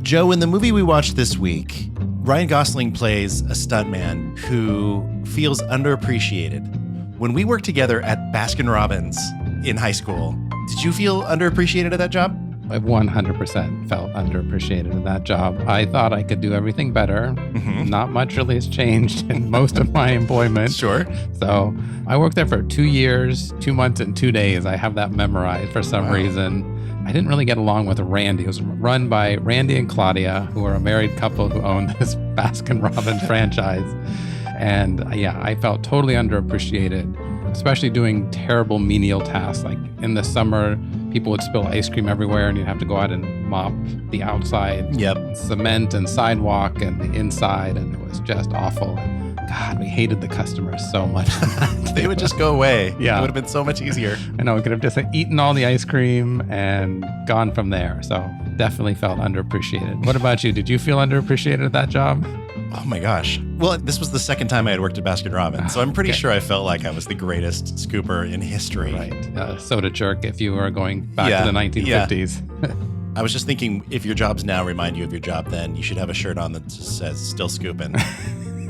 Joe, in the movie we watched this week, Ryan Gosling plays a stuntman who feels underappreciated. When we worked together at Baskin-Robbins in high school, did you feel underappreciated at that job? I 100% felt underappreciated in that job. I thought I could do everything better. Not much really has changed in most of my employment. Sure. So I worked there for 2 years, 2 months, and 2 days. I have that memorized for some reason. I didn't really get along with Randy. It was run by Randy and Claudia, who are a married couple who own this Baskin-Robbins franchise. And I felt totally underappreciated, especially doing terrible menial tasks. Like in the summer, people would spill ice cream everywhere and you'd have to go out and mop the outside, cement and sidewalk and the inside. And it was just awful. God, we hated the customers so much. They would just go away. Yeah. It would have been so much easier. I know, we could have just eaten all the ice cream and gone from there. So definitely felt underappreciated. What about you? Did you feel underappreciated at that job? Oh my gosh. Well, this was the second time I had worked at Baskin-Robbins, so I'm pretty sure I felt like I was the greatest scooper in history. Right. Soda jerk if you were going back to the 1950s. I was just thinking, if your jobs now remind you of your job then, you should have a shirt on that just says, still scooping.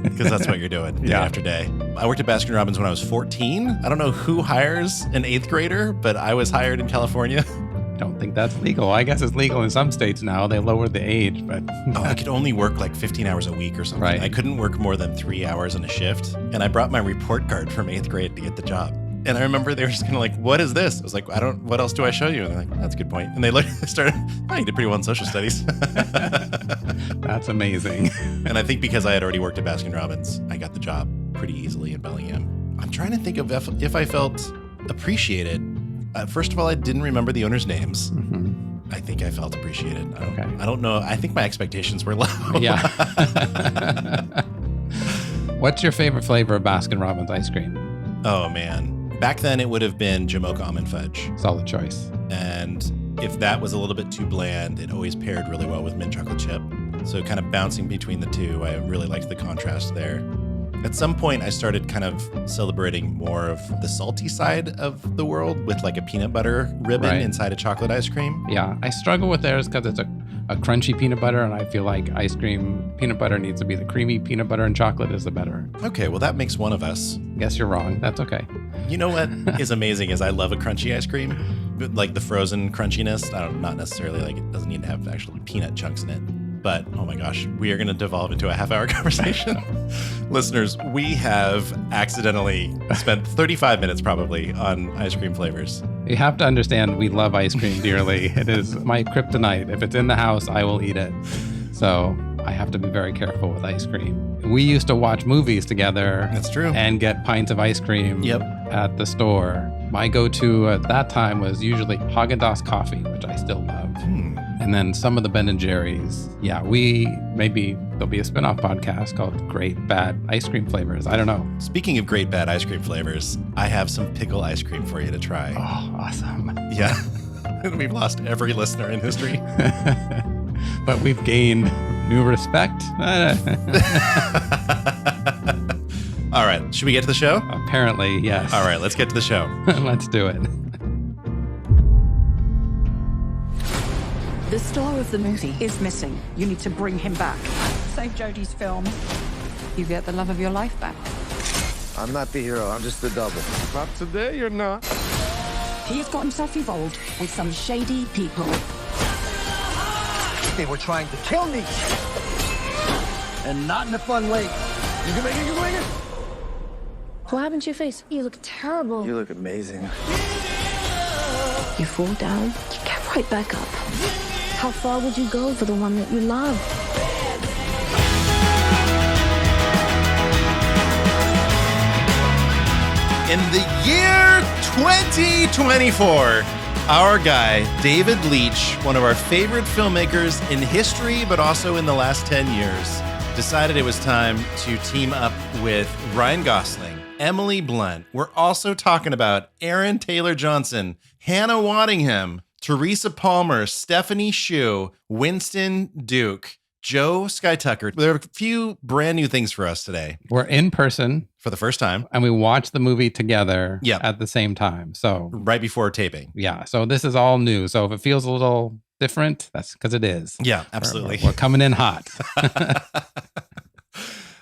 Because that's what you're doing day after day. I worked at Baskin-Robbins when I was 14. I don't know who hires an 8th grader, but I was hired in California. Don't think that's legal. I guess it's legal in some states now. They lowered the age, but... I could only work like 15 hours a week or something. Right. I couldn't work more than 3 hours in a shift. And I brought my report card from 8th grade to get the job. And I remember they were just kind of like, what is this? I was like, what else do I show you? And they're like, that's a good point. And they started, you did pretty well in social studies. That's amazing. And I think because I had already worked at Baskin-Robbins, I got the job pretty easily in Bellingham. I'm trying to think of if I felt appreciated. First of all, I didn't remember the owners' names. I think I felt appreciated. I don't know. I think my expectations were low. Yeah. What's your favorite flavor of Baskin-Robbins ice cream? Oh, man. Back then, it would have been Jamocha Almond Fudge. Solid choice. And if that was a little bit too bland, it always paired really well with mint chocolate chip. So kind of bouncing between the two, I really liked the contrast there. At some point, I started kind of celebrating more of the salty side of the world with like a peanut butter ribbon inside a chocolate ice cream. Yeah, I struggle with theirs because it's a crunchy peanut butter, and I feel like ice cream peanut butter needs to be the creamy peanut butter, and chocolate is the better. Okay, well, that makes one of us. Guess you're wrong. That's okay. You know what is amazing is I love a crunchy ice cream, like the frozen crunchiness. Not necessarily like it doesn't need to have actual peanut chunks in it. But, oh my gosh, we are going to devolve into a half-hour conversation. Listeners, we have accidentally spent 35 minutes probably on ice cream flavors. You have to understand we love ice cream dearly. It is my kryptonite. If it's in the house, I will eat it. So I have to be very careful with ice cream. We used to watch movies together. That's true. And get pints of ice cream at the store. My go-to at that time was usually Haagen-Dazs coffee, which I still love. And then some of the Ben & Jerry's. Yeah, maybe there'll be a spin-off podcast called Great Bad Ice Cream Flavors. I don't know. Speaking of great bad ice cream flavors, I have some pickle ice cream for you to try. Oh, awesome. Yeah. We've lost every listener in history. But we've gained new respect. All right. Should we get to the show? Apparently, yes. All right. Let's get to the show. Let's do it. The star of the movie is missing. You need to bring him back. Save Jodie's film. You get the love of your life back. I'm not the hero, I'm just the double. Not today, you're not. He has got himself involved with some shady people. They were trying to kill me. And not in a fun way. You can make it, you can make it. What happened to your face? You look terrible. You look amazing. You fall down, you get right back up. How far would you go for the one that you love? In the year 2024, our guy, David Leitch, one of our favorite filmmakers in history, but also in the last 10 years, decided it was time to team up with Ryan Gosling, Emily Blunt. We're also talking about Aaron Taylor-Johnson, Hannah Waddingham, Teresa Palmer, Stephanie Hsu, Winston Duke. Joe Sky Tucker. There are a few brand new things for us today We're in person for the first time, and we watched the movie together Yep. at the same time. So, right before taping. yeah. So this is all new. So if it feels a little different, that's because it is. Yeah, absolutely. We're coming in hot.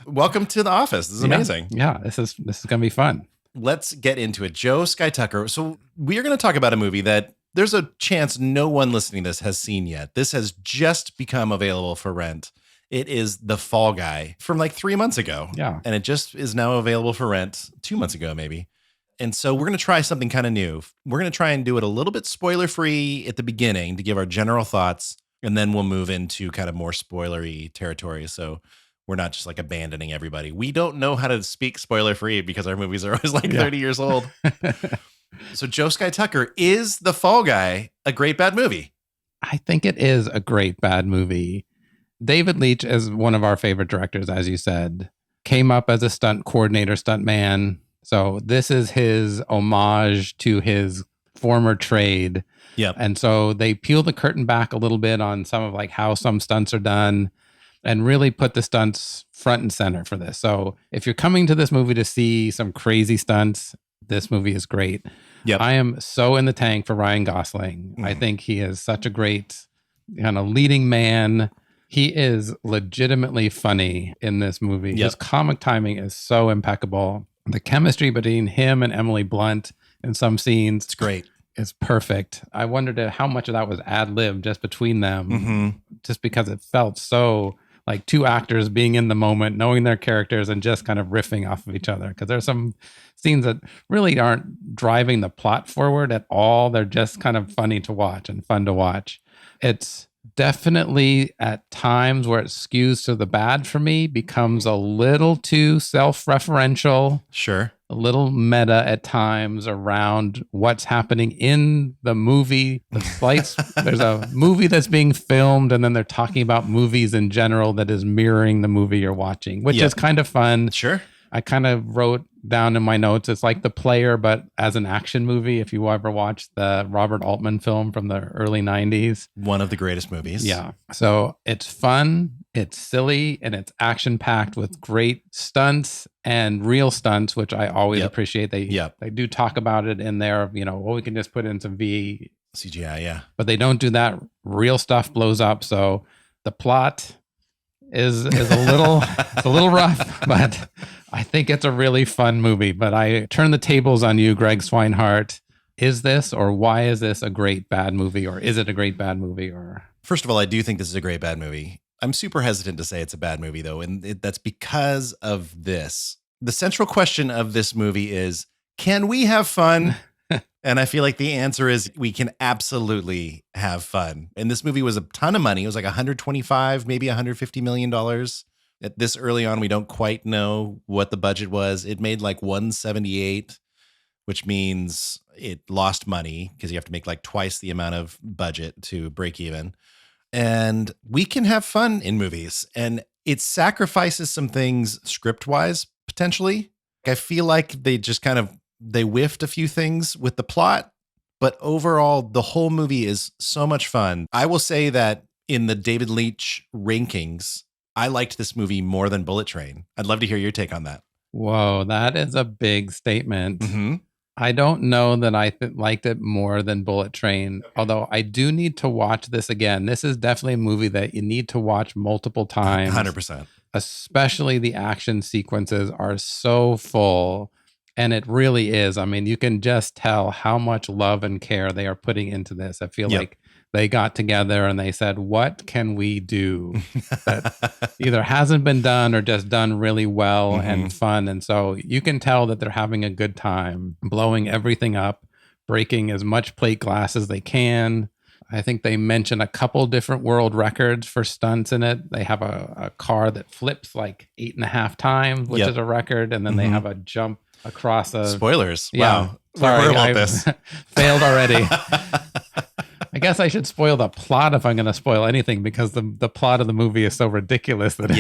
Welcome to the office. This is amazing. Yeah, this is going to be fun. Let's get into it. Joe Sky Tucker. So we are going to talk about a movie that there's a chance no one listening to this has seen yet. This has just become available for rent. It is The Fall Guy from like 3 months ago. Yeah. And it just is now available for rent 2 months ago, maybe. And so we're going to try something kind of new. We're going to try and do it a little bit spoiler free at the beginning to give our general thoughts. And then we'll move into kind of more spoilery territory. So we're not just like abandoning everybody. We don't know how to speak spoiler free because our movies are always like 30 years old. So Joe Sky Tucker, is The Fall Guy a great bad movie? I think it is a great bad movie. David Leitch is one of our favorite directors, as you said. Came up as a stunt coordinator, stunt man. So this is his homage to his former trade. Yep. And so they peel the curtain back a little bit on some of like how some stunts are done and really put the stunts front and center for this. So if you're coming to this movie to see some crazy stunts, this movie is great. Yep. I am so in the tank for Ryan Gosling. I think he is such a great kind of leading man. He is legitimately funny in this movie. Yep. His comic timing is so impeccable. The chemistry between him and Emily Blunt in some scenes It's great. is perfect. I wondered how much of that was ad-lib just between them, just because it felt so like two actors being in the moment, knowing their characters and just kind of riffing off of each other. Because there's some scenes that really aren't driving the plot forward at all. They're just kind of funny to watch and fun to watch. It's definitely at times where it skews to the bad for me, becomes a little too self-referential. Sure. A little meta at times around what's happening in the movie. There's a movie that's being filmed, and then they're talking about movies in general that is mirroring the movie you're watching, which is kind of fun. Sure. I kind of wrote down in my notes, it's like The Player, but as an action movie. If you ever watched the Robert Altman film from the early 90s. One of the greatest movies. Yeah. So it's fun, it's silly, and it's action-packed with great stunts and real stunts, which I always appreciate. They do talk about it in there, we can just put in some CGI, yeah. But they don't do that. Real stuff blows up. So the plot is a little it's a little rough, but I think it's a really fun movie. But I turn the tables on you, Greg Swinehart. Is this, or why is this a great bad movie, or is it a great bad movie? Or first of all, I do think this is a great bad movie. I'm super hesitant to say it's a bad movie, though, and that's because of this. The central question of this movie is, can we have fun? And I feel like the answer is we can absolutely have fun. And this movie was a ton of money. It was like $125, maybe $150 million. At this early on, we don't quite know what the budget was. It made like 178, which means it lost money because you have to make like twice the amount of budget to break even. And we can have fun in movies, and it sacrifices some things script-wise, potentially. I feel like they whiffed a few things with the plot, but overall, the whole movie is so much fun. I will say that in the David Leitch rankings, I liked this movie more than Bullet Train. I'd love to hear your take on that. Whoa, that is a big statement. Mm-hmm. I don't know that I liked it more than Bullet Train, although I do need to watch this again. This is definitely a movie that you need to watch multiple times. 100%. Especially the action sequences are so full. And it really is. I mean, you can just tell how much love and care they are putting into this. I feel like they got together and they said, what can we do that either hasn't been done or just done really well and fun? And so you can tell that they're having a good time, blowing everything up, breaking as much plate glass as they can. I think they mention a couple different world records for stunts in it. They have a car that flips like 8.5 times, which is a record. And then they have a jump across a... Spoilers. Yeah. Wow. Sorry, Where about this? Failed already. I guess I should spoil the plot if I'm going to spoil anything, because the plot of the movie is so ridiculous that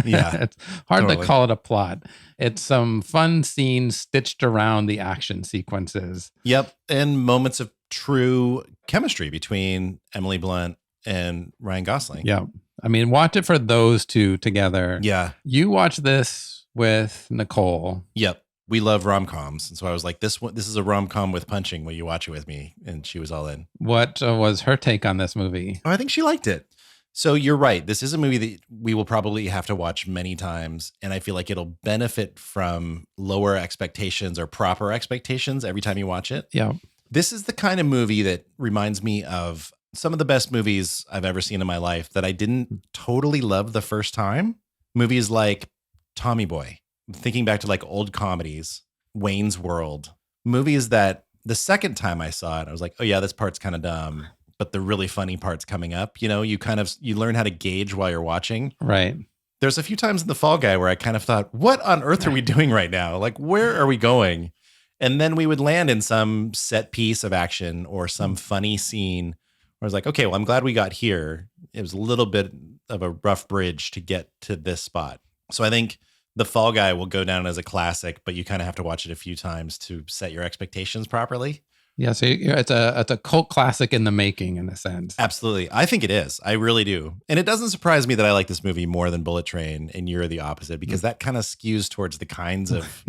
it's hard to call it a plot. It's some fun scenes stitched around the action sequences. Yep. And moments of true chemistry between Emily Blunt and Ryan Gosling. Yeah. I mean, watch it for those two together. Yeah. You watch this with Nicole. Yep. We love rom-coms. And so I was like, this is a rom-com with punching. Will you watch it with me? And she was all in. What was her take on this movie? Oh, I think she liked it. So you're right. This is a movie that we will probably have to watch many times. And I feel like it'll benefit from lower expectations or proper expectations every time you watch it. Yeah. This is the kind of movie that reminds me of some of the best movies I've ever seen in my life that I didn't totally love the first time. Movies like Tommy Boy, thinking back to like old comedies, Wayne's World, movies that the second time I saw it, I was like, oh yeah, this part's kind of dumb, but the really funny part's coming up. You know, you learn how to gauge while you're watching. Right. There's a few times in The Fall Guy where I kind of thought, what on earth are we doing right now? Like, where are we going? And then we would land in some set piece of action or some funny scene where I was like, okay, well, I'm glad we got here. It was a little bit of a rough bridge to get to this spot. So I think The Fall Guy will go down as a classic, but you kind of have to watch it a few times to set your expectations properly. Yeah, so it's a cult classic in the making, in a sense. Absolutely. I think it is. I really do. And it doesn't surprise me that I like this movie more than Bullet Train, and you're the opposite, because that kind of skews towards the kinds of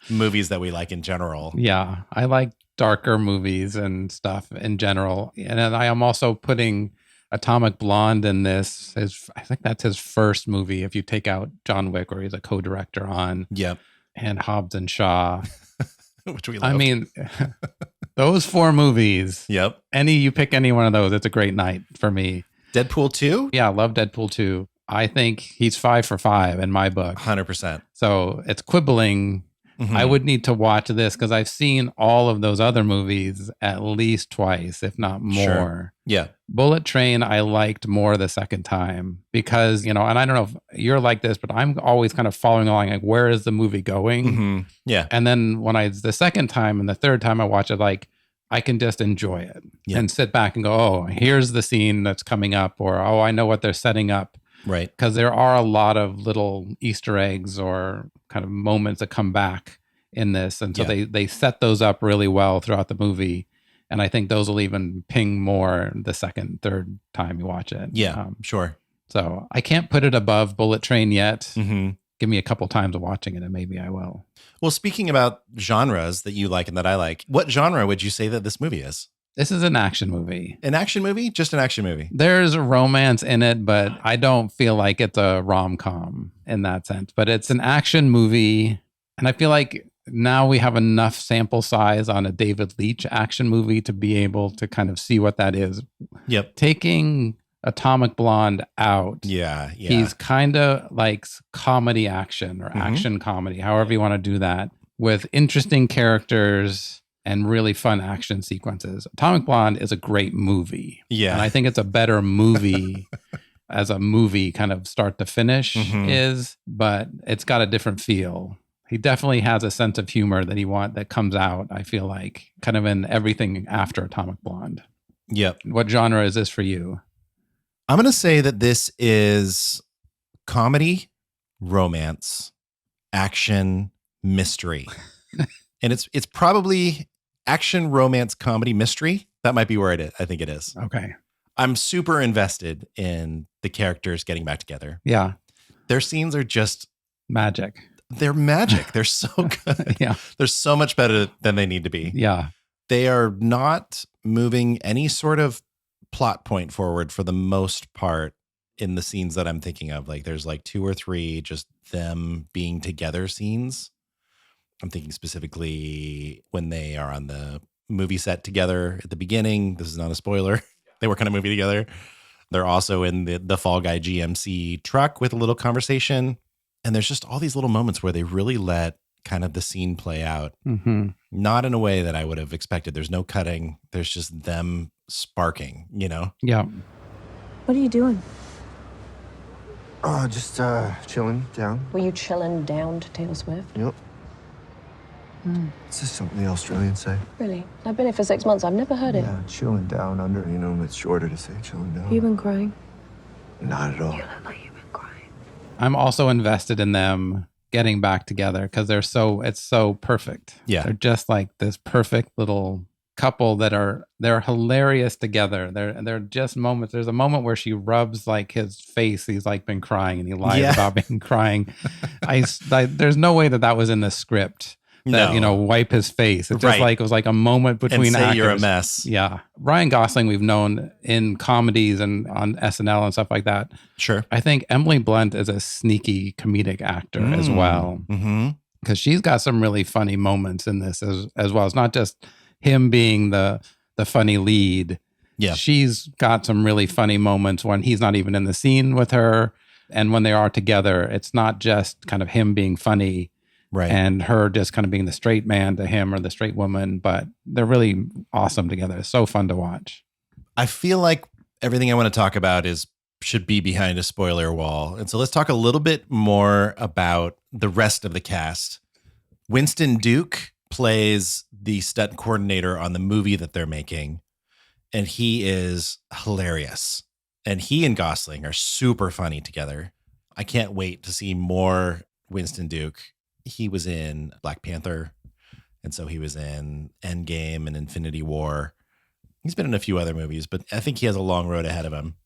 movies that we like in general. Yeah, I like darker movies and stuff in general. And then I am also putting Atomic Blonde in this. I think that's his first movie, if you take out John Wick, where he's a co-director on. Yep. And Hobbs and Shaw. Which we love. I mean, those 4 movies. Yep. You pick any one of those, it's a great night for me. Deadpool 2? Yeah, I love Deadpool 2. I think he's 5 for 5 in my book. 100%. So it's quibbling. Mm-hmm. I would need to watch this because I've seen all of those other movies at least twice, if not more. Sure. Yeah. Bullet Train, I liked more the second time because, and I don't know if you're like this, but I'm always kind of following along, like, where is the movie going? Mm-hmm. Yeah. And then when the second time and the third time I watch it, like, I can just enjoy it and sit back and go, oh, here's the scene that's coming up, or, oh, I know what they're setting up. Right. Because there are a lot of little Easter eggs or kind of moments that come back in this. And so they set those up really well throughout the movie. And I think those will even ping more the second, third time you watch it. Yeah, sure. So I can't put it above Bullet Train yet. Mm-hmm. Give me a couple times of watching it and maybe I will. Well, speaking about genres that you like and that I like, what genre would you say that this movie is? This is an action movie. An action movie? Just an action movie? There's a romance in it, but I don't feel like it's a rom-com in that sense. But it's an action movie. And I feel like now we have enough sample size on a David Leitch action movie to be able to kind of see what that is. Yep. Taking Atomic Blonde out. Yeah. He's kind of like comedy action or action comedy, however you want to do that, with interesting characters and really fun action sequences. Atomic Blonde is a great movie. Yeah. And I think it's a better movie as a movie kind of start to finish but it's got a different feel. He definitely has a sense of humor that comes out, I feel like, kind of in everything after Atomic Blonde. Yep. What genre is this for you? I'm going to say that this is comedy, romance, action, mystery. And it's probably action, romance, comedy, mystery. That might be where it is. I think it is. Okay. I'm super invested in the characters getting back together. Yeah. Their scenes are just magic. They're magic. They're so good. Yeah. They're so much better than they need to be. Yeah. They are not moving any sort of plot point forward for the most part in the scenes that I'm thinking of. Like there's like 2 or 3 just them being together scenes. I'm thinking specifically when they are on the movie set together at the beginning. This is not a spoiler. They work on a movie together. They're also in the Fall Guy GMC truck with a little conversation. And there's just all these little moments where they really let kind of the scene play out. Mm-hmm. Not in a way that I would have expected. There's no cutting. There's just them sparking, Yeah. What are you doing? Just chilling down. Were you chilling down to Taylor Swift? Yep. Is this something the Australians say? Really? I've been here for 6 months. I've never heard it. Yeah, chilling down under, it's shorter to say chilling down. You been crying? Not at all. You look like you've been crying. I'm also invested in them getting back together because it's so perfect. Yeah. They're just like this perfect little couple they're hilarious together. They're just moments. There's a moment where she rubs like his face. He's like been crying and he lies about being crying. There's no way that was in the script. That, No. wipe his face. It's just like, it was like a moment between and say actors. You're a mess. Yeah. Ryan Gosling, we've known in comedies and on SNL and stuff like that. Sure. I think Emily Blunt is a sneaky comedic actor as well. Mm-hmm. Because she's got some really funny moments in this as well. It's not just him being the funny lead. Yeah. She's got some really funny moments when he's not even in the scene with her. And when they are together, it's not just kind of him being funny. Right. And her just kind of being the straight man to him or the straight woman, but they're really awesome together. It's so fun to watch. I feel like everything I want to talk about should be behind a spoiler wall. And so let's talk a little bit more about the rest of the cast. Winston Duke plays the stunt coordinator on the movie that they're making, and he is hilarious. And he and Gosling are super funny together. I can't wait to see more Winston Duke. He was in Black Panther, and so he was in Endgame and Infinity War. He's been in a few other movies, but I think he has a long road ahead of him.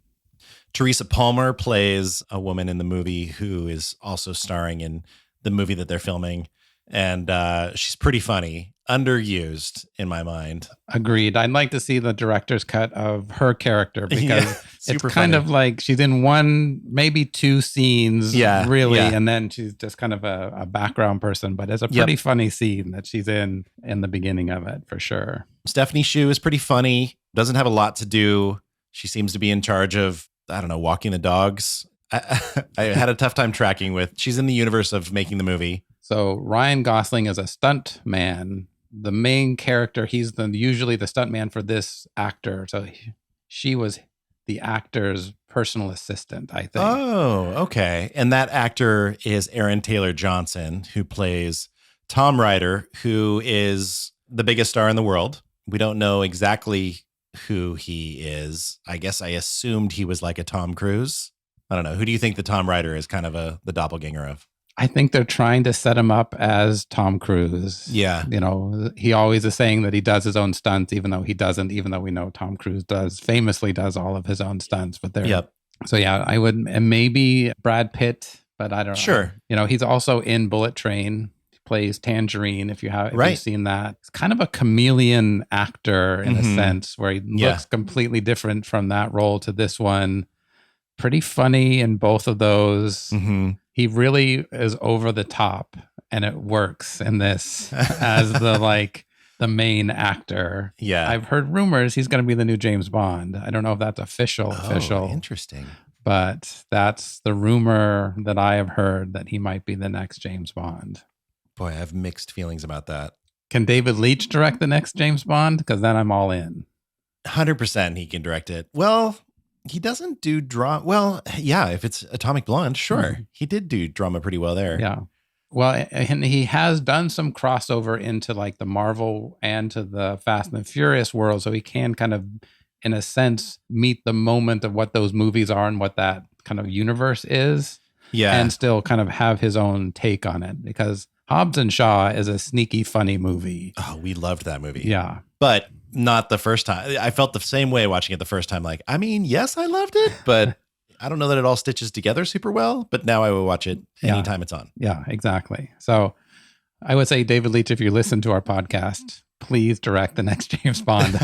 Teresa Palmer plays a woman in the movie who is also starring in the movie that they're filming, and she's pretty funny. Underused in my mind. Agreed. I'd like to see the director's cut of her character because it's kind funny. of like she's in one, maybe two scenes, really, and then she's just kind of a background person. But it's a pretty funny scene that she's in the beginning of it, for sure. Stephanie Hsu is pretty funny. Doesn't have a lot to do. She seems to be in charge of, I don't know, walking the dogs. I had a tough time tracking with. She's in the universe of making the movie. So Ryan Gosling is a stunt man. The main character, he's usually the stuntman for this actor. So she was the actor's personal assistant, I think. Oh, okay. And that actor is Aaron Taylor Johnson, who plays Tom Ryder, who is the biggest star in the world. We don't know exactly who he is. I guess I assumed he was like a Tom Cruise. I don't know. Who do you think the Tom Ryder is kind of the doppelganger of? I think they're trying to set him up as Tom Cruise. Yeah. He always is saying that he does his own stunts, even though he doesn't, even though we know Tom Cruise famously does all of his own stunts. But So yeah, I would, and maybe Brad Pitt, but I don't know. Sure. He's also in Bullet Train. He plays Tangerine, if you've seen that. He's kind of a chameleon actor in a sense, where he looks completely different from that role to this one. Pretty funny in both of those. Mm-hmm. He really is over the top, and it works in this as the main actor. Yeah. I've heard rumors he's going to be the new James Bond. I don't know if that's official. Interesting. But that's the rumor that I have heard, that he might be the next James Bond. Boy, I have mixed feelings about that. Can David Leitch direct the next James Bond? Because then I'm all in. 100% he can direct it. Well, he doesn't do drama. Well, yeah, if it's Atomic Blonde, sure. Mm-hmm. He did do drama pretty well there. Yeah. Well, and he has done some crossover into like the Marvel and to the Fast and the Furious world. So he can kind of, in a sense, meet the moment of what those movies are and what that kind of universe is. Yeah. And still kind of have his own take on it, because Hobbs and Shaw is a sneaky, funny movie. Oh, we loved that movie. Yeah. But not the first time. I felt the same way watching it the first time. Like, I mean, yes, I loved it, but I don't know that it all stitches together super well. But now I will watch it anytime it's on. Yeah, exactly. So I would say, David Leitch, if you listen to our podcast, please direct the next James Bond.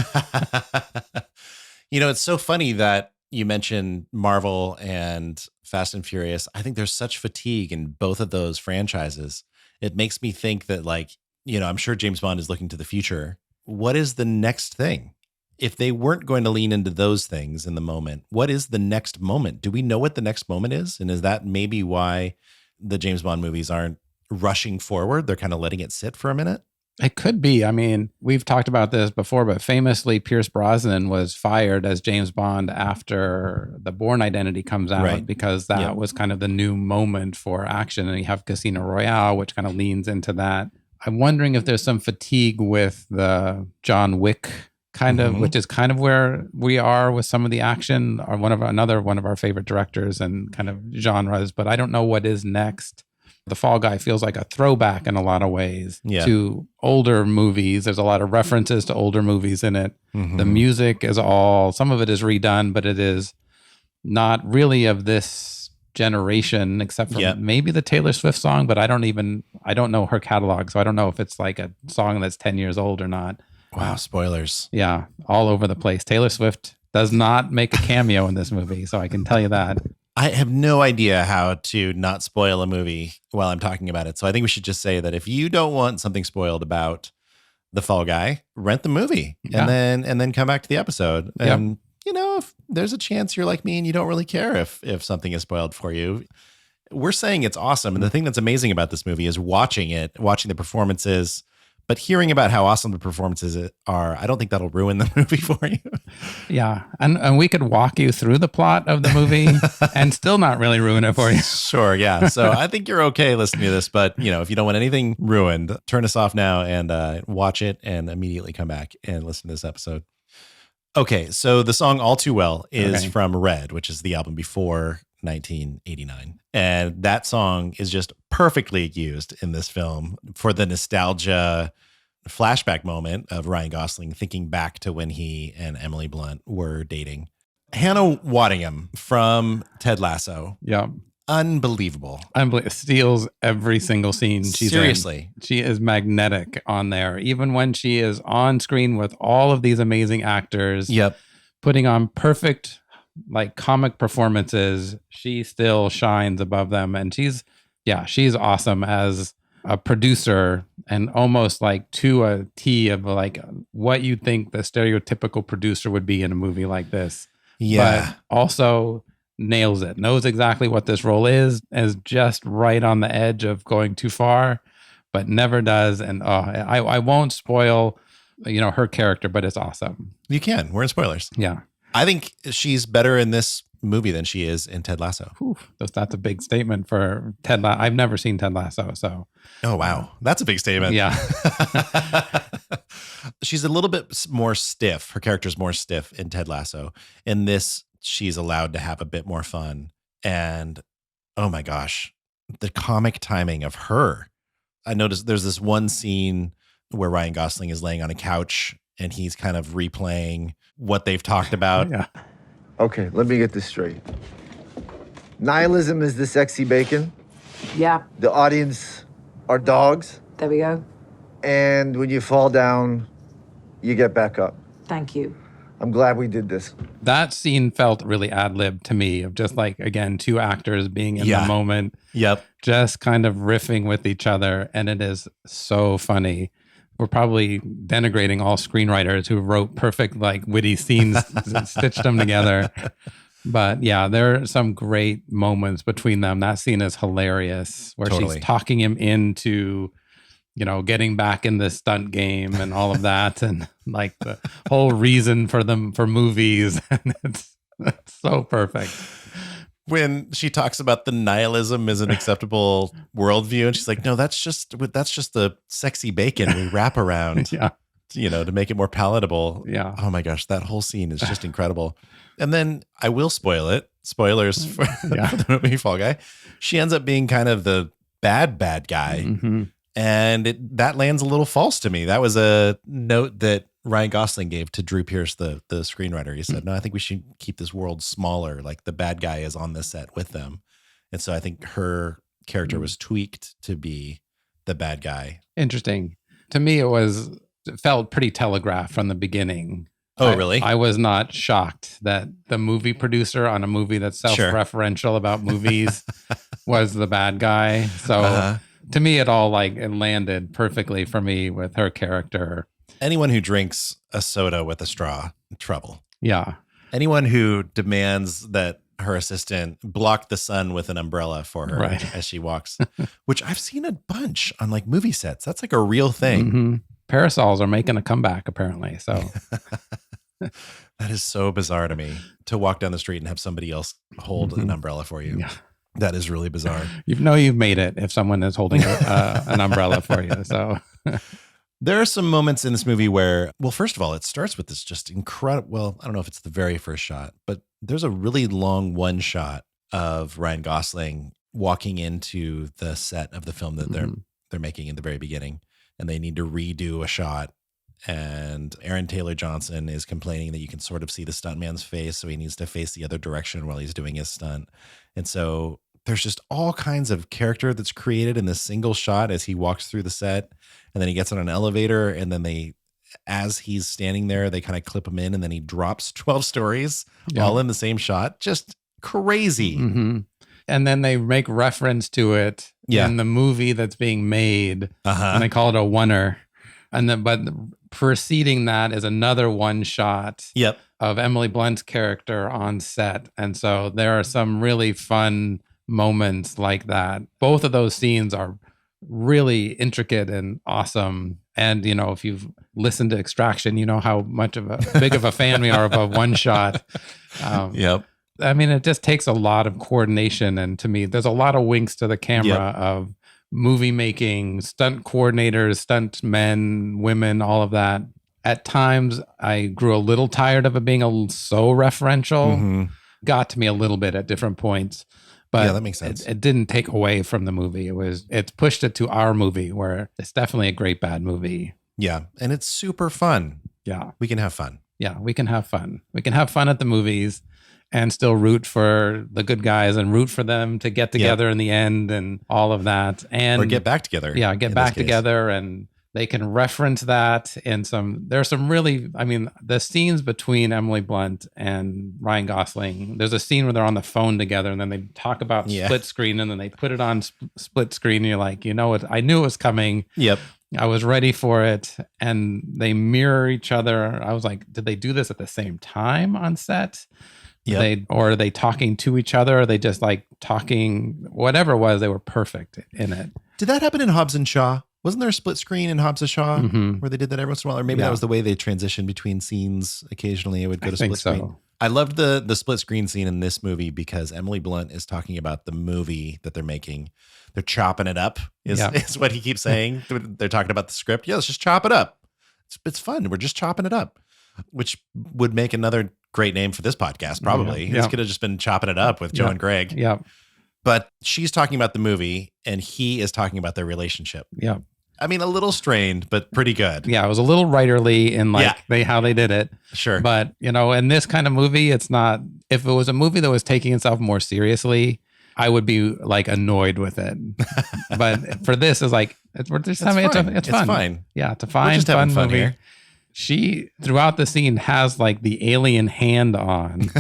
It's so funny that you mentioned Marvel and Fast and Furious. I think there's such fatigue in both of those franchises. It makes me think that, I'm sure James Bond is looking to the future. What is the next thing? If they weren't going to lean into those things in the moment, what is the next moment? Do we know what the next moment is? And is that maybe why the James Bond movies aren't rushing forward? They're kind of letting it sit for a minute? It could be. I mean, we've talked about this before, but famously, Pierce Brosnan was fired as James Bond after The Bourne Identity comes out, because that was kind of the new moment for action. And you have Casino Royale, which kind of leans into that. I'm wondering if there's some fatigue with the John Wick kind of, which is kind of where we are with some of the action, or one of our favorite directors and kind of genres, but I don't know what is next. The Fall Guy feels like a throwback in a lot of ways Yeah. to older movies. There's a lot of references to older movies in it. Mhm. The music is some of it is redone, but it is not really of this generation, except for maybe the Taylor Swift song, but I don't know her catalog. So I don't know if it's like a song that's 10 years old or not. Wow, spoilers. Yeah, all over the place. Taylor Swift does not make a cameo in this movie, so I can tell you that. I have no idea how to not spoil a movie while I'm talking about it. So I think we should just say that if you don't want something spoiled about The Fall Guy, rent the movie and then come back to the episode. And if there's a chance you're like me and you don't really care if something is spoiled for you, we're saying it's awesome. And the thing that's amazing about this movie is watching the performances, but hearing about how awesome the performances are. I don't think that'll ruin the movie for you. Yeah. And we could walk you through the plot of the movie and still not really ruin it for you. Sure. Yeah. So I think you're okay listening to this, but if you don't want anything ruined, turn us off now and watch it and immediately come back and listen to this episode. Okay. So the song All Too Well is from Red, which is the album before 1989. And that song is just perfectly used in this film for the nostalgia flashback moment of Ryan Gosling thinking back to when he and Emily Blunt were dating. Hannah Waddingham from Ted Lasso. Yeah. Unbelievable. Steals every single scene she's Seriously. in. She is magnetic on there. Even when she is on screen with all of these amazing actors. Yep. Putting on perfect comic performances, she still shines above them. And she's awesome as a producer and almost to a T of what you think the stereotypical producer would be in a movie like this. Yeah. But also nails it, knows exactly what this role is just right on the edge of going too far, but never does. And I won't spoil, her character, but it's awesome. You can. We're in spoilers. Yeah. I think she's better in this movie than she is in Ted Lasso. Whew, that's a big statement for Ted Lasso. I've never seen Ted Lasso, so. Oh, wow. That's a big statement. Yeah. She's a little bit more stiff. Her character's more stiff in Ted Lasso. In this, she's allowed to have a bit more fun. And oh my gosh, the comic timing of her. I noticed there's this one scene where Ryan Gosling is laying on a couch and he's kind of replaying what they've talked about. Yeah. Okay, let me get this straight. Nihilism is the sexy bacon. Yeah, The audience are dogs. there we go. And when you fall down, you get back up. Thank you. I'm glad we did this. That scene felt really ad-lib to me of just again, two actors being in the moment. Yep. Just kind of riffing with each other. And it is so funny. We're probably denigrating all screenwriters who wrote perfect, witty scenes, stitched them together. But yeah, there are some great moments between them. That scene is hilarious where she's talking him into, getting back in the stunt game and all of that. And the whole reason for movies. And it's so perfect. When she talks about the nihilism as an acceptable worldview, and she's like, no, that's just the sexy bacon we wrap around, to make it more palatable. Yeah. Oh my gosh, that whole scene is just incredible. And then I will spoil it. Spoilers for, for the movie Fall Guy. She ends up being kind of the bad guy. Mm-hmm. And that lands a little false to me. That was a note that Ryan Gosling gave to Drew Pearce, the screenwriter. He said, no, I think we should keep this world smaller. The bad guy is on the set with them. And so I think her character was tweaked to be the bad guy. Interesting. To me, it felt pretty telegraphed from the beginning. Oh, really? I was not shocked that the movie producer on a movie that's self-referential about movies was the bad guy. So to me, it all it landed perfectly for me with her character. Anyone who drinks a soda with a straw, trouble. Yeah. Anyone who demands that her assistant block the sun with an umbrella for her as she walks, which I've seen a bunch on movie sets. That's a real thing. Mm-hmm. Parasols are making a comeback, apparently. So that is so bizarre to me, to walk down the street and have somebody else hold an umbrella for you. Yeah. That is really bizarre. You've made it if someone is holding an umbrella for you. So there are some moments in this movie where, well, first of all, it starts with this just incredible, well, I don't know if it's the very first shot, but there's a really long one shot of Ryan Gosling walking into the set of the film that they're making in the very beginning, and they need to redo a shot. And Aaron Taylor Johnson is complaining that you can sort of see the stuntman's face, so he needs to face the other direction while he's doing his stunt. And so there's just all kinds of character that's created in this single shot as he walks through the set, and then he gets on an elevator, and then as he's standing there, they kind of clip him in, and then he drops 12 stories all in the same shot. Just crazy. Mm-hmm. And then they make reference to it in the movie that's being made, and they call it a oneer. And then, but preceding that is another one shot of Emily Blunt's character on set. And so there are some really fun moments like that. Both of those scenes are really intricate and awesome. And, you know, if you've listened to Extraction, you know how much of a big of a fan we are of a one shot. I mean, it just takes a lot of coordination. And to me, there's a lot of winks to the camera of movie making, stunt coordinators, stunt men, women, all of that. At times, I grew a little tired of it being so referential. Got to me a little bit at different points. But that makes sense. It didn't take away from the movie. It's pushed it to our movie, where it's definitely a great bad movie. Yeah. And it's super fun. Yeah. We can have fun. Yeah, we can have fun. We can have fun at the movies and still root for the good guys and root for them to get together in the end and all of that. And or get back together. Yeah, get back together, and they can reference that in there's some really, I mean, the scenes between Emily Blunt and Ryan Gosling, there's a scene where they're on the phone together, and then they talk about split screen, and then they put it on split screen, and you're like, you know what, I knew it was coming. Yep. I was ready for it, and they mirror each other. I was like, did they do this at the same time on set? Or are they talking to each other? Are they just like talking, whatever it was, they were perfect in it. Did that happen in Hobbs and Shaw? Wasn't there a split screen in Hobbs and Shaw where they did that every once in a while? Or maybe that was the way they transitioned between scenes. Occasionally it would go to split screen. I loved the split screen scene in this movie because Emily Blunt is talking about the movie that they're making. They're chopping it up is what he keeps saying. They're talking about the script. Yeah, let's just chop it up. It's fun. We're just chopping it up, which would make another great name for this podcast, probably. It's could have just been Chopping It Up with Joe and Greg. Yeah. But she's talking about the movie, and he is talking about their relationship. Yeah. I mean, a little strained, but pretty good. Yeah, it was a little writerly in how they did it. Sure. But, you know, in this kind of movie, it's not, if it was a movie that was taking itself more seriously, I would be like annoyed with it. But for this, it's like, it's fun. It's fine. Yeah, it's a fine, fun movie. Here. She, throughout the scene, has like the alien hand on.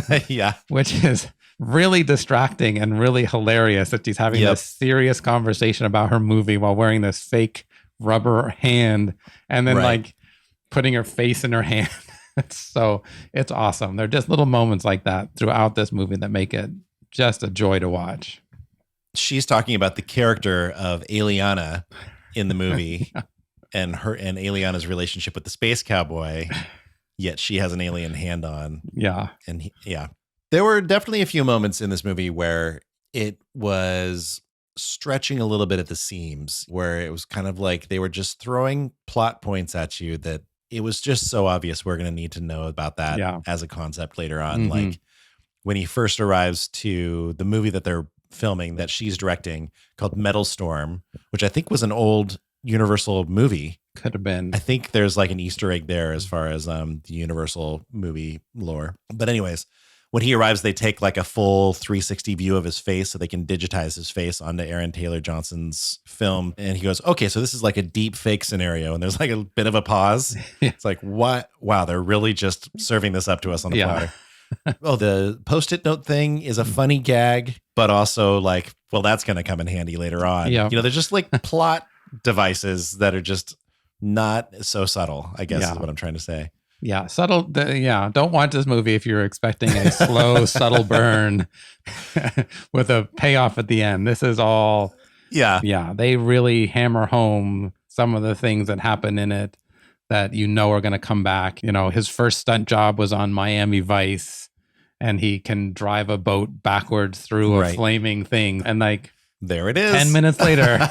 Which is really distracting and really hilarious that she's having this serious conversation about her movie while wearing this fake rubber hand and then like putting her face in her hand. It's awesome. There are just little moments like that throughout this movie that make it just a joy to watch. She's talking about the character of Aliana in the movie. And Aliana's relationship with the space cowboy, yet she has an alien hand on. Yeah. And there were definitely a few moments in this movie where it was stretching a little bit at the seams, where it was kind of like they were just throwing plot points at you that it was just so obvious we're going to need to know about that as a concept later on. Like when he first arrives to the movie that they're filming, that she's directing, called Metal Storm, which I think was an old Universal movie. Could have been. I think there's like an Easter egg there as far as the Universal movie lore. But anyways, when he arrives, they take like a full 360 view of his face so they can digitize his face onto Aaron Taylor Johnson's film. And he goes, okay, so this is like a deep fake scenario. And there's like a bit of a pause. It's like, what? Wow, they're really just serving this up to us on the platter. Oh, the Post-it note thing is a funny gag, but also like, well, that's going to come in handy later on. Yeah. You know, they're just like plot devices that are just not so subtle, I guess is what I'm trying to say. Yeah, subtle. Don't watch this movie if you're expecting a slow, subtle burn with a payoff at the end. This is all. Yeah. They really hammer home some of the things that happen in it that you know are going to come back. You know, his first stunt job was on Miami Vice, and he can drive a boat backwards through a flaming thing, and like. There it is. 10 minutes later,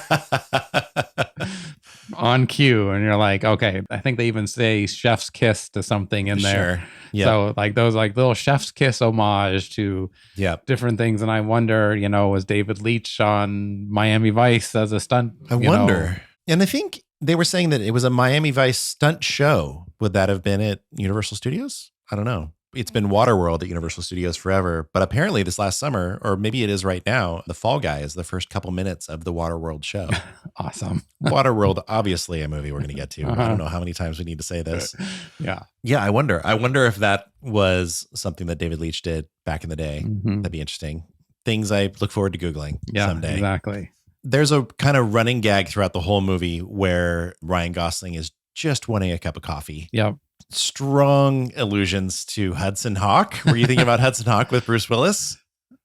on cue, and you're like, okay, I think they even say chef's kiss to something in there. Sure. Yep. So like those like little chef's kiss homage to Yep. different things. And I wonder, was David Leitch on Miami Vice as a stunt? I wonder. And I think they were saying that it was a Miami Vice stunt show. Would that have been at Universal Studios? I don't know. It's been Waterworld at Universal Studios forever, but apparently this last summer, or maybe it is right now, The Fall Guy is the first couple minutes of the Waterworld show. Awesome. Waterworld, obviously a movie we're going to get to. I don't know how many times we need to say this. Yeah. Yeah, I wonder if that was something that David Leitch did back in the day. Mhm. That'd be interesting. Things I look forward to Googling someday. Exactly. There's a kind of running gag throughout the whole movie where Ryan Gosling is just wanting a cup of coffee. Yep. Strong allusions to Hudson Hawk. Were you thinking about Hudson Hawk with Bruce Willis?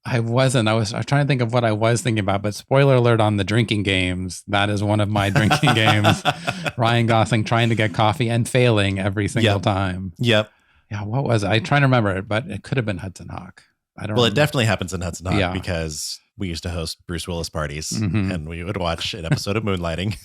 I wasn't. I was trying to think of what I was thinking about, but spoiler alert on the drinking games. That is one of my drinking games. Ryan Gosling trying to get coffee and failing every single time. Yep. Yeah, what was it? I'm trying to remember it, but it could have been Hudson Hawk. I don't Well, remember. it definitely happens in Hudson Hawk Yeah. because we used to host Bruce Willis parties Mhm. and we would watch an episode of Moonlighting.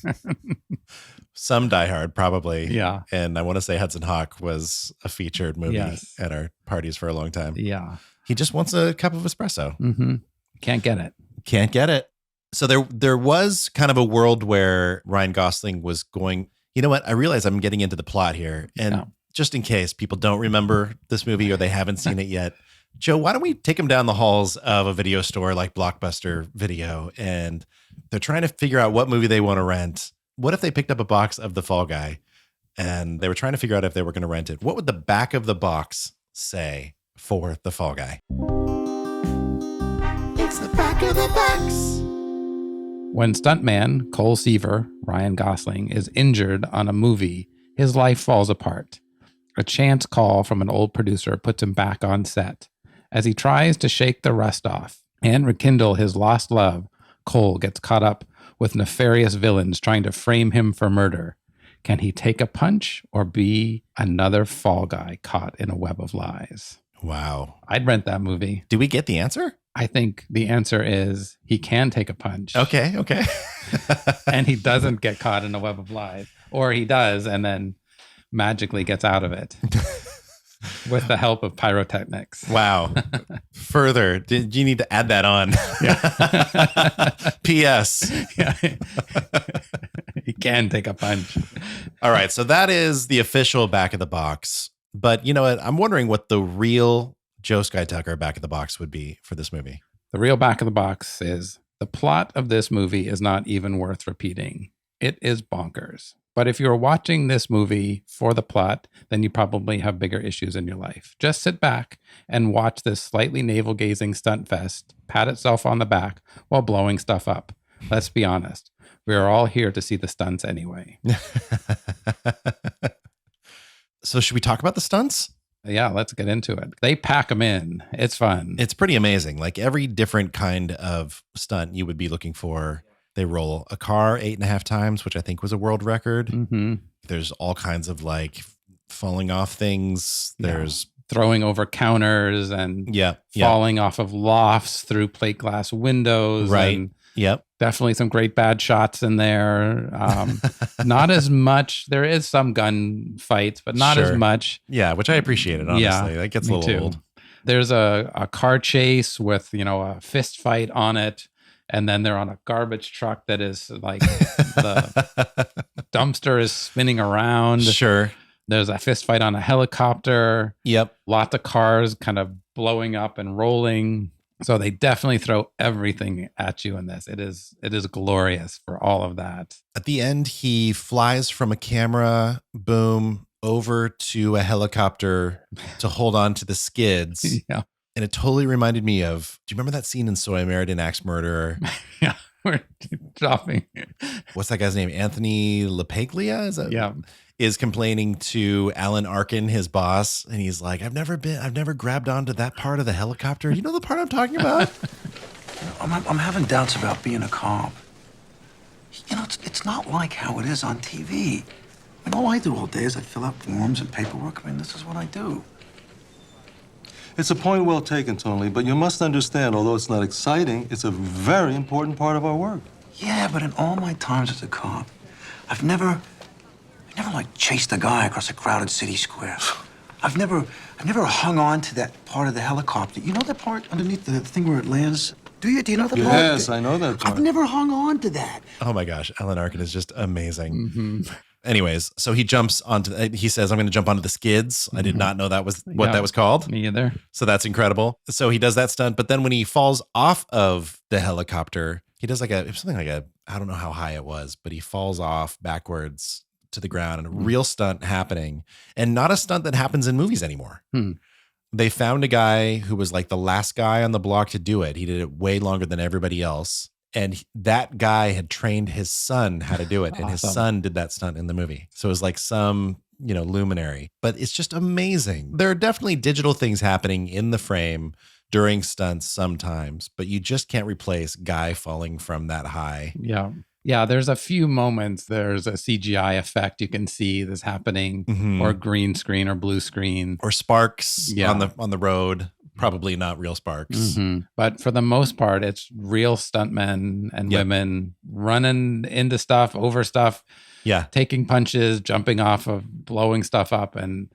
Some Die Hard, probably. Yeah. And I want to say Hudson Hawk was a featured movie Yes. at our parties for a long time. Yeah. He just wants a cup of espresso. Mm-hmm. Can't get it. Can't get it. So there was kind of a world where Ryan Gosling was going, you know what? I realize I'm getting into the plot here. And Yeah. just in case people don't remember this movie or they haven't seen it yet, Joe, why don't we take them down the halls of a video store like Blockbuster Video, and they're trying to figure out what movie they want to rent. What if they picked up a box of The Fall Guy and they were trying to figure out if they were going to rent it? What would the back of the box say for The Fall Guy? It's the back of the box. When stuntman Cole Seaver, Ryan Gosling, is injured on a movie, his life falls apart. A chance call from an old producer puts him back on set. As he tries to shake the rust off and rekindle his lost love, Cole gets caught up with nefarious villains trying to frame him for murder. Can he take a punch or be another fall guy caught in a web of lies? Wow. I'd rent that movie. Do we get the answer? I think the answer is he can take a punch. Okay. And he doesn't get caught in a web of lies. Or he does and then magically gets out of it with the help of pyrotechnics. Wow. Further, did you need to add that on? Yeah. P.S. Yeah. He can take a punch. All right. So that is the official back of the box. But you know what? I'm wondering what the real Joe Sky Tucker back of the box would be for this movie. The real back of the box is the plot of this movie is not even worth repeating. It is bonkers. But if you're watching this movie for the plot, then you probably have bigger issues in your life. Just sit back and watch this slightly navel-gazing stunt fest pat itself on the back while blowing stuff up. Let's be honest. We are all here to see the stunts anyway. So should we talk about the stunts? Yeah, let's get into it. They pack them in. It's fun. It's pretty amazing. Like every different kind of stunt you would be looking for. They roll a car 8.5 times, which I think was a world record. Mm-hmm. There's all kinds of like falling off things. There's throwing over counters and falling off of lofts through plate glass windows. Right. And Yep. definitely some great bad shots in there. Not as much. There is some gun fights, but not as much. Yeah, which I appreciated, honestly. Yeah, that gets a me little too. old. There's a car chase with, a fist fight on it. And then they're on a garbage truck that is like the dumpster is spinning around. Sure. There's a fist fight on a helicopter. Yep. Lots of cars kind of blowing up and rolling. So they definitely throw everything at you in this. It is glorious for all of that. At the end, he flies from a camera boom over to a helicopter to hold on to the skids. Yeah. And it totally reminded me of, do you remember that scene in So I Married an Axe Murderer? Yeah. We're dropping. What's that guy's name? Anthony LaPaglia? Yeah. Is complaining to Alan Arkin, his boss, and he's like, I've never grabbed onto that part of the helicopter. You know the part I'm talking about? I'm having doubts about being a cop. It's not like how it is on TV. All I do all day is I fill out forms and paperwork. This is what I do. It's a point well taken, Tony, but you must understand, although it's not exciting, it's a very important part of our work. Yeah, but in all my times as a cop, I've never like chased a guy across a crowded city square. I've never hung on to that part of the helicopter. You know that part underneath the thing where it lands? Do you? Do you know the part? Yes, I know that part. I've never hung on to that. Oh my gosh, Alan Arkin is just amazing. Anyways, so he jumps onto, he says, I'm going to jump onto the skids. I did not know that was what that was called. Me either. So that's incredible. So he does that stunt, but then when he falls off of the helicopter, he does I don't know how high it was, but he falls off backwards to the ground, and a real stunt happening, and not a stunt that happens in movies anymore. They found a guy who was like the last guy on the block to do it. He did it way longer than everybody else. And that guy had trained his son how to do it. And his son did that stunt in the movie. So it was like some, luminary, but it's just amazing. There are definitely digital things happening in the frame during stunts sometimes, but you just can't replace Guy falling from that high. Yeah. Yeah, there's a few moments. There's a CGI effect you can see that's happening, or green screen or blue screen. Or sparks on the road. Probably not real sparks. But for the most part, it's real stuntmen and women running into stuff, over stuff, taking punches, jumping off of, blowing stuff up. And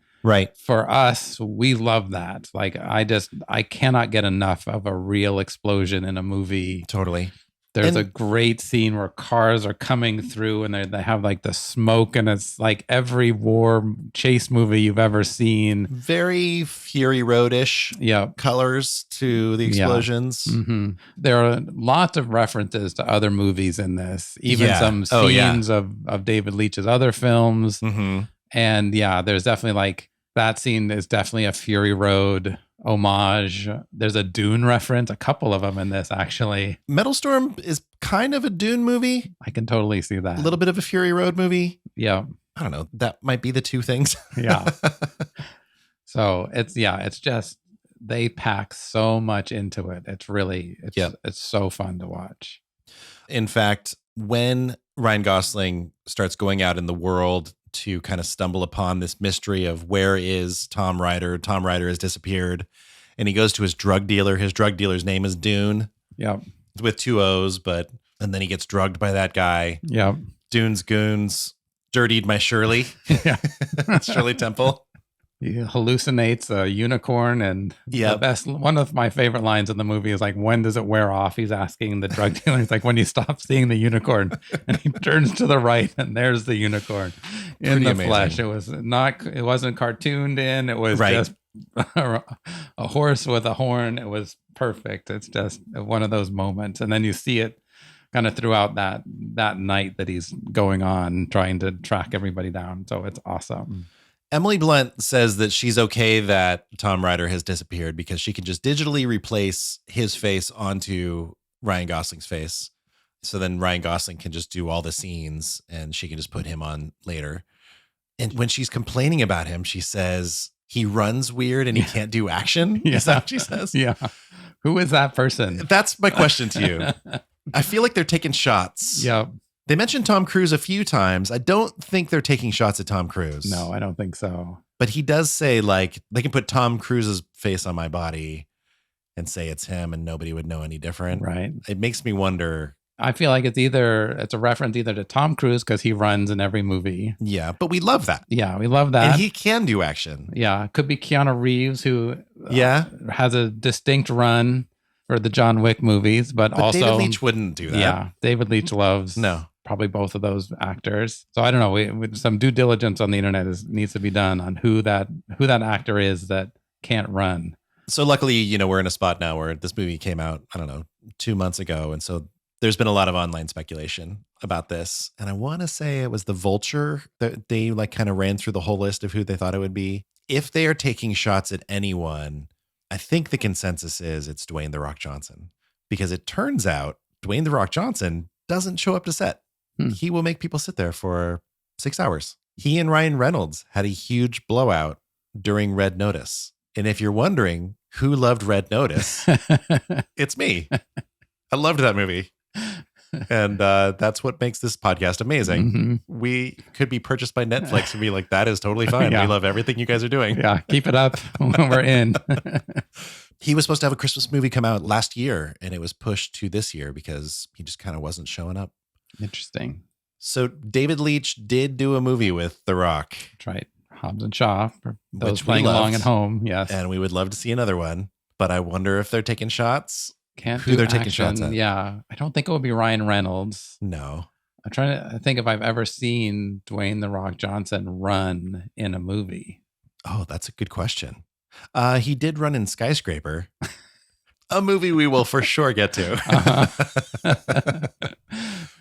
for us, we love that. Like, I cannot get enough of a real explosion in a movie. Totally. There's a great scene where cars are coming through and they have like the smoke, and it's like every war chase movie you've ever seen. Very Fury Road-ish colors to the explosions. There are lots of references to other movies in this, even some scenes of David Leitch's other films. And there's definitely like that scene is definitely a Fury Road homage. There's a Dune reference, a couple of them in this actually. Metal Storm is kind of a Dune movie. I can totally see that. A little bit of a Fury Road movie. Yeah. I don't know. That might be the two things. So it's just, they pack so much into it. It's really, it's so fun to watch. In fact, when Ryan Gosling starts going out in the world to kind of stumble upon this mystery of where is Tom Ryder has disappeared, and he goes to his drug dealer. His drug dealer's name is Dune. With 2 O's, and then he gets drugged by that guy. Dune's goons dirtied my Shirley. Shirley Temple. He hallucinates a unicorn, and one of my favorite lines in the movie is like, when does it wear off? He's asking the drug dealer. He's like, when you stop seeing the unicorn, and he turns to the right, and there's the unicorn in Pretty the amazing. flesh. It wasn't cartooned in. It was just a horse with a horn. It was perfect. It's just one of those moments. And then you see it kind of throughout that night that he's going on trying to track everybody down. So it's awesome. Emily Blunt says that she's okay that Tom Ryder has disappeared because she can just digitally replace his face onto Ryan Gosling's face. So then Ryan Gosling can just do all the scenes and she can just put him on later. And when she's complaining about him, she says he runs weird and he can't do action. Is that what she says? Yeah. Who is that person? That's my question to you. I feel like they're taking shots. Yeah. They mentioned Tom Cruise a few times. I don't think they're taking shots at Tom Cruise. No, I don't think so. But he does say, like, they can put Tom Cruise's face on my body and say it's him and nobody would know any different. Right. It makes me wonder. I feel like it's a reference either to Tom Cruise because he runs in every movie. Yeah, but we love that. Yeah, we love that. And he can do action. Yeah, it could be Keanu Reeves who has a distinct run for the John Wick movies, but also David Leitch wouldn't do that. Yeah, David Leitch loves probably both of those actors. So I don't know. Some due diligence on the internet needs to be done on who that actor is that can't run. So luckily, we're in a spot now where this movie came out, I don't know, 2 months ago. And so there's been a lot of online speculation about this. And I want to say it was The Vulture that they like kind of ran through the whole list of who they thought it would be. If they are taking shots at anyone, I think the consensus is it's Dwayne "The Rock" Johnson, because it turns out Dwayne "The Rock" Johnson doesn't show up to set. He will make people sit there for 6 hours. He and Ryan Reynolds had a huge blowout during Red Notice. And if you're wondering who loved Red Notice, it's me. I loved that movie. And that's what makes this podcast amazing. Mm-hmm. We could be purchased by Netflix and be like, that is totally fine. We love everything you guys are doing. Yeah, keep it up when we're in. He was supposed to have a Christmas movie come out last year, and it was pushed to this year because he just kind of wasn't showing up. Interesting. So David Leitch did do a movie with The Rock. That's right. Hobbs and Shaw, for those Which we playing along loved. at home. Yes. And we would love to see another one. But I wonder if they're taking shots. Can't who do they're action. taking shots at. Yeah. I don't think it would be Ryan Reynolds. No. I'm trying to think if I've ever seen Dwayne The Rock Johnson run in a movie. Oh, that's a good question. He did run in Skyscraper, a movie we will for sure get to.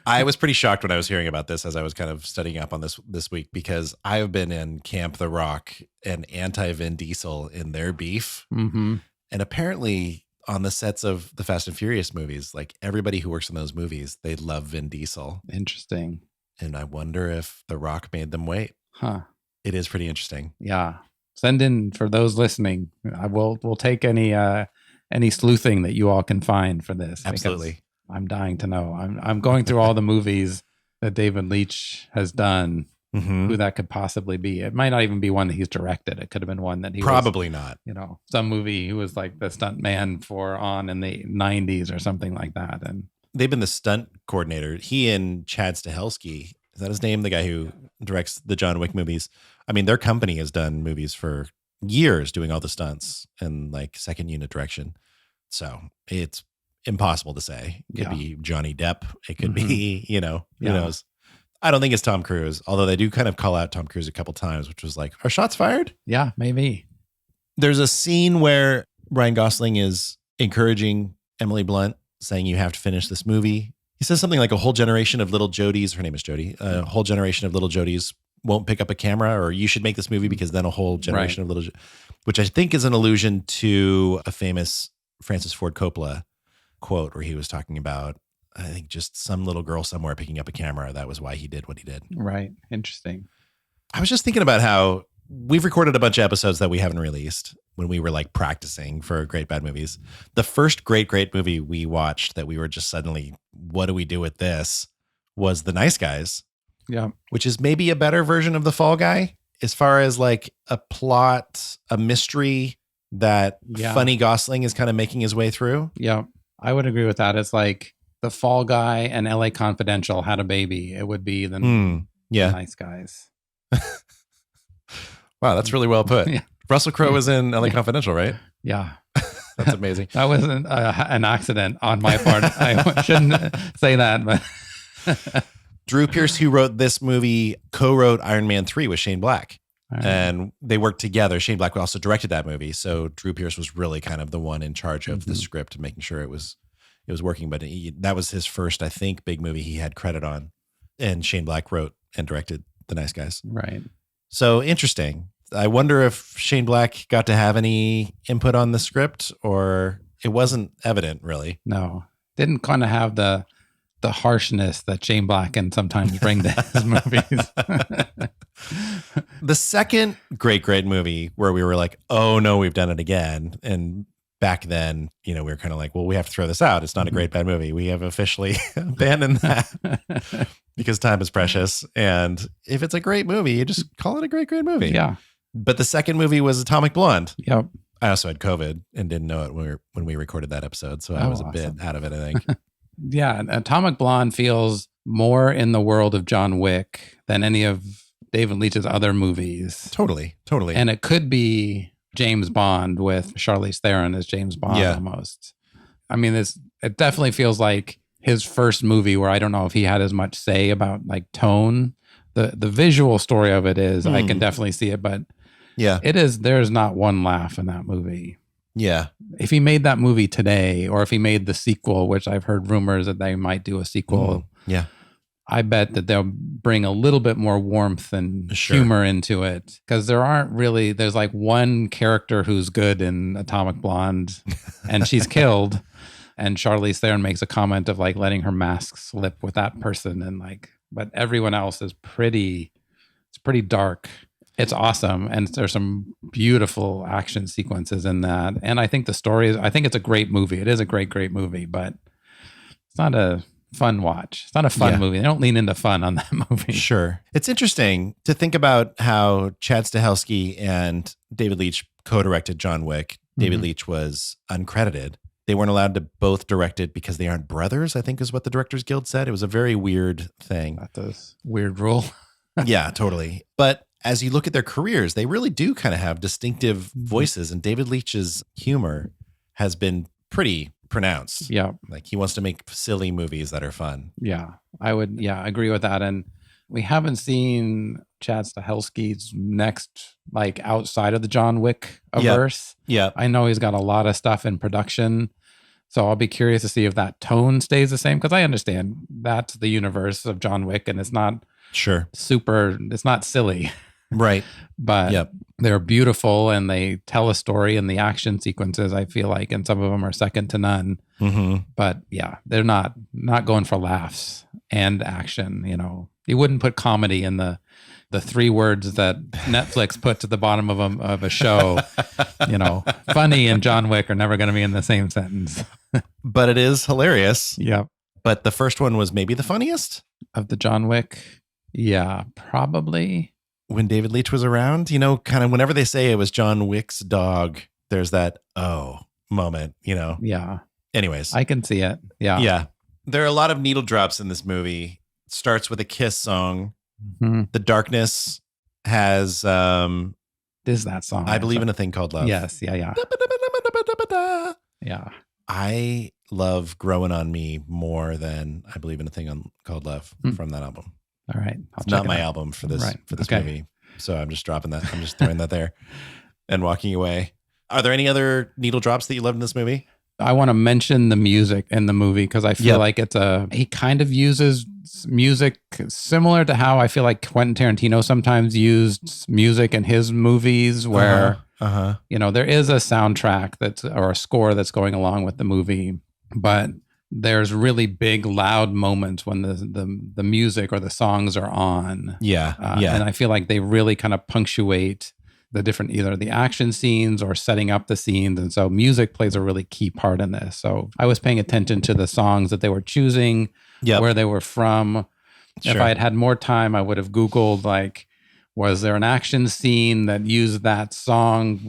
I was pretty shocked when I was hearing about this as I was kind of studying up on this week, because I've been in Camp The Rock and anti-Vin Diesel in their beef. Mm-hmm. And apparently on the sets of the Fast and Furious movies, like everybody who works in those movies, they love Vin Diesel. Interesting. And I wonder if The Rock made them wait. Huh. It is pretty interesting. Yeah. Send in, for those listening. We'll take any sleuthing that you all can find for this. Absolutely. I'm dying to know. I'm going through all the movies that David Leitch has done. Mm-hmm. Who that could possibly be. It might not even be one that he's directed. It could have been one that he probably was, not. Some movie he was like the stunt man for on in the 90s or something like that. And they've been the stunt coordinator. He and Chad Stahelski, is that his name? The guy who directs the John Wick movies. I mean, their company has done movies for years doing all the stunts and like second unit direction. So it's impossible to say. It could be Johnny Depp. It could be, who knows? I don't think it's Tom Cruise, although they do kind of call out Tom Cruise a couple times, which was like, are shots fired? Yeah, maybe. There's a scene where Ryan Gosling is encouraging Emily Blunt, saying you have to finish this movie. He says something like a whole generation of little Jodies, her name is Jodie, a whole generation of little Jodies won't pick up a camera, or you should make this movie because then a whole generation of little, which I think is an allusion to a famous Francis Ford Coppola quote where he was talking about, I think, just some little girl somewhere picking up a camera. That was why he did what he did. Right. Interesting. I was just thinking about how we've recorded a bunch of episodes that we haven't released when we were like practicing for Great Bad Movies. The first great movie we watched that we were just suddenly, what do we do with this, was The Nice Guys. Yeah. Which is maybe a better version of The Fall Guy as far as like a plot, a mystery that funny Gosling is kind of making his way through. Yeah. I would agree with that. It's like The Fall Guy and LA Confidential had a baby. It would be the Nice Guys. Wow, that's really well put. Yeah. Russell Crowe was in LA Confidential, right? Yeah. That's amazing. That wasn't an accident on my part. I shouldn't say that, but Drew Pearce, who wrote this movie, co-wrote Iron Man 3 with Shane Black. Right. And they worked together. Shane Black also directed that movie. So Drew Pearce was really kind of the one in charge of the script, making sure it was working. But that was his first, I think, big movie he had credit on. And Shane Black wrote and directed The Nice Guys. Right. So interesting. I wonder if Shane Black got to have any input on the script, or it wasn't evident really. No, didn't kind of have the harshness that Shane Black can sometimes bring to his movies. The second great movie where we were like, oh no, we've done it again. And back then, we were kind of like, well, we have to throw this out. It's not a great bad movie. We have officially abandoned that because time is precious. And if it's a great movie, you just call it a great movie. Yeah. But the second movie was Atomic Blonde. Yep. I also had COVID and didn't know it when we recorded that episode. So I was a bit out of it, I think. Yeah. Atomic Blonde feels more in the world of John Wick than any of David Leitch's other movies. Totally. And it could be James Bond with Charlize Theron as James Bond almost. I mean, it definitely feels like his first movie where I don't know if he had as much say about like tone. The visual story of it is I can definitely see it, but there's not one laugh in that movie. Yeah. If he made that movie today, or if he made the sequel, which I've heard rumors that they might do a sequel. Yeah. I bet that they'll bring a little bit more warmth and humor into it, because there's like one character who's good in Atomic Blonde and she's killed, and Charlize Theron makes a comment of like letting her mask slip with that person, and like, but everyone else is pretty dark. It's awesome. And there's some beautiful action sequences in that. And I think I think it's a great movie. It is a great movie, but it's not a fun watch. It's not a fun movie. They don't lean into fun on that movie. Sure. It's interesting to think about how Chad Stahelski and David Leitch co-directed John Wick. David Leitch was uncredited. They weren't allowed to both direct it because they aren't brothers, I think is what the Directors Guild said. It was a very weird thing. That's a weird rule. Yeah, totally. But as you look at their careers, they really do kind of have distinctive voices. And David Leitch's humor has been pretty pronounced. Yeah. Like he wants to make silly movies that are fun. Yeah. I would, agree with that. And we haven't seen Chad Stahelski's next, like outside of the John Wick averse. Yeah. I know he's got a lot of stuff in production. So I'll be curious to see if that tone stays the same. Because I understand that's the universe of John Wick and it's not it's not silly. Right. But they're beautiful and they tell a story, and the action sequences, I feel like, and some of them are second to none. Mm-hmm. But yeah, they're not going for laughs and action. You wouldn't put comedy in the 3 words that Netflix put to the bottom of a show. Funny and John Wick are never going to be in the same sentence. But it is hilarious. Yep. But the first one was maybe the funniest Of the John Wick. Yeah, probably. When David Leitch was around, kind of whenever they say it was John Wick's dog, there's that, moment, Yeah. Anyways. I can see it. Yeah. Yeah. There are a lot of needle drops in this movie. It starts with a Kiss song. Mm-hmm. The Darkness has Is that song? I Believe in a Thing Called Love. Yes. Yeah. Yeah. I love Growing on Me more than I Believe in a Thing Called Love from that album. All right. It's not my album for this movie. So I'm just dropping that. I'm just throwing that there and walking away. Are there any other needle drops that you loved in this movie? I want to mention the music in the movie because I feel like he kind of uses music similar to how I feel like Quentin Tarantino sometimes used music in his movies where, there is a soundtrack or a score that's going along with the movie, but there's really big, loud moments when the music or the songs are on. Yeah. And I feel like they really kind of punctuate the different, either the action scenes or setting up the scenes. And so music plays a really key part in this. So I was paying attention to the songs that they were choosing, where they were from. Sure. If I had had more time, I would have Googled, like, was there an action scene that used that song,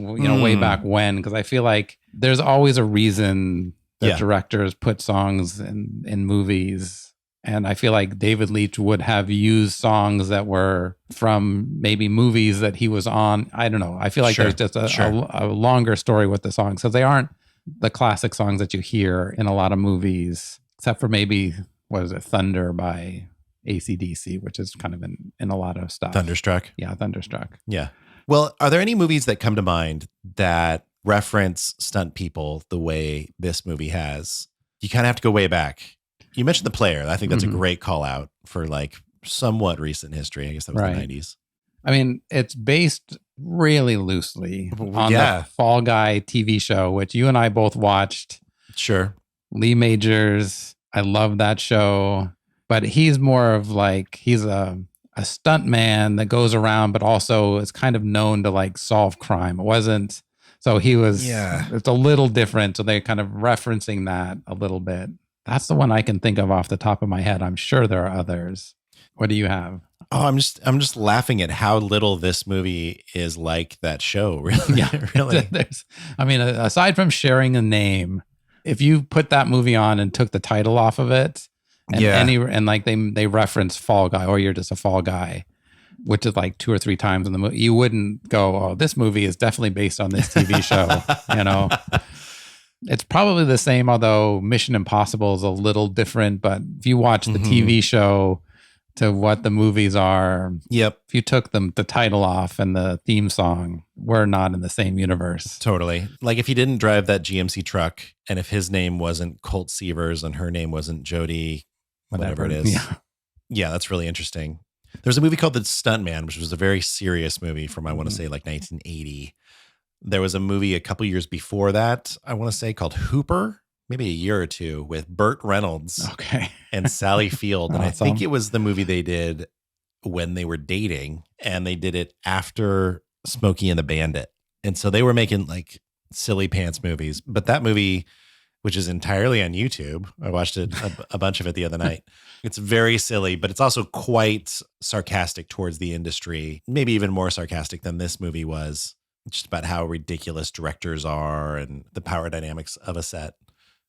way back when? Because I feel like there's always a reason that directors put songs in movies. And I feel like David Leitch would have used songs that were from maybe movies that he was on. I don't know. I feel like there's just a longer story with the songs because they aren't the classic songs that you hear in a lot of movies, except for maybe, Thunder by AC/DC, which is kind of in a lot of stuff. Thunderstruck. Yeah, Thunderstruck. Yeah. Well, are there any movies that come to mind that reference stunt people the way this movie has? You kind of have to go way back. You mentioned The Player. I think that's a great call out for like somewhat recent history. I guess that was the 90s. I mean, it's based really loosely on the Fall Guy TV show, which you and I both watched. Sure. Lee Majors. I love that show. But he's more of like, he's a stunt man that goes around, but also is kind of known to like solve crime. It wasn't. So he was, it's a little different. So they're kind of referencing that a little bit. That's the one I can think of off the top of my head. I'm sure there are others. What do you have? Oh, I'm just laughing at how little this movie is like that show. Really, really. Aside from sharing a name, if you put that movie on and took the title off of it, and they reference Fall Guy, or You're Just a Fall Guy, which is like 2 or 3 times in the movie, you wouldn't go, "Oh, this movie is definitely based on this TV show." It's probably the same, although Mission Impossible is a little different. But if you watch the TV show to what the movies are, if you took the title off and the theme song, we're not in the same universe. Totally. Like if he didn't drive that GMC truck, and if his name wasn't Colt Seavers and her name wasn't Jody, whatever it is. Yeah, that's really interesting. There's a movie called The Stuntman, which was a very serious movie from, I want to say, like 1980. There was a movie a couple years before that, I want to say, called Hooper, maybe a year or two, with Burt Reynolds and Sally Field. And I think it was the movie they did when they were dating, and they did it after Smokey and the Bandit. And so they were making like silly pants movies. But that movie, which is entirely on YouTube, I watched it a bunch of it the other night. It's very silly, but it's also quite sarcastic towards the industry, maybe even more sarcastic than this movie was. Just about how ridiculous directors are and the power dynamics of a set.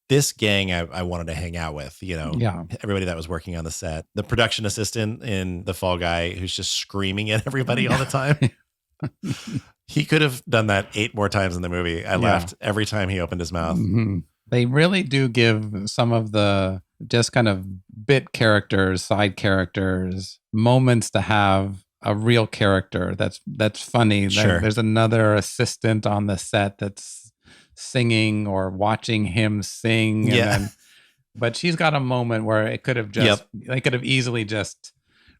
this gang I wanted to hang out with, Yeah. everybody that was working on the set. The production assistant in The Fall Guy who's just screaming at everybody all the time. He could have done that 8 more times in the movie. I laughed every time he opened his mouth. Mm-hmm. They really do give some of the just kind of bit characters, side characters, moments to have a real character that's funny. Sure. There's another assistant on the set that's singing or watching him sing. But she's got a moment where it could have just, they could have easily just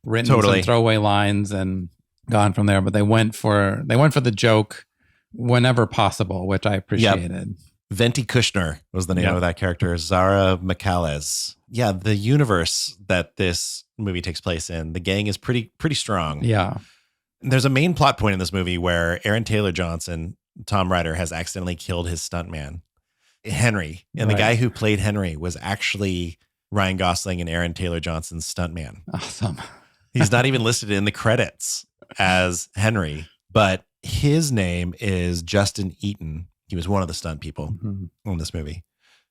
written some throwaway lines and gone from there. But they went for the joke whenever possible, which I appreciated. Venti Kushner was the name of that character. Zara McAlez. Yeah, the universe that this movie takes place in, the gang is pretty strong. Yeah. There's a main plot point in this movie where Aaron Taylor Johnson, Tom Ryder, has accidentally killed his stuntman, Henry. And the guy who played Henry was actually Ryan Gosling and Aaron Taylor Johnson's stuntman. Awesome. He's not even listed in the credits as Henry, but his name is Justin Eaton. He was one of the stunt people in this movie.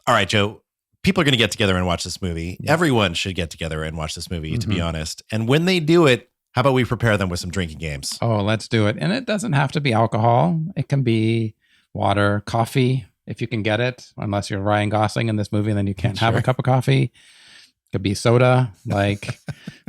All right, Joe, people are going to get together and watch this movie. Yeah. Everyone should get together and watch this movie, to be honest. And when they do it, how about we prepare them with some drinking games? Oh, let's do it. And it doesn't have to be alcohol. It can be water, coffee, if you can get it, unless you're Ryan Gosling in this movie, and then you can't have a cup of coffee. It could be soda, like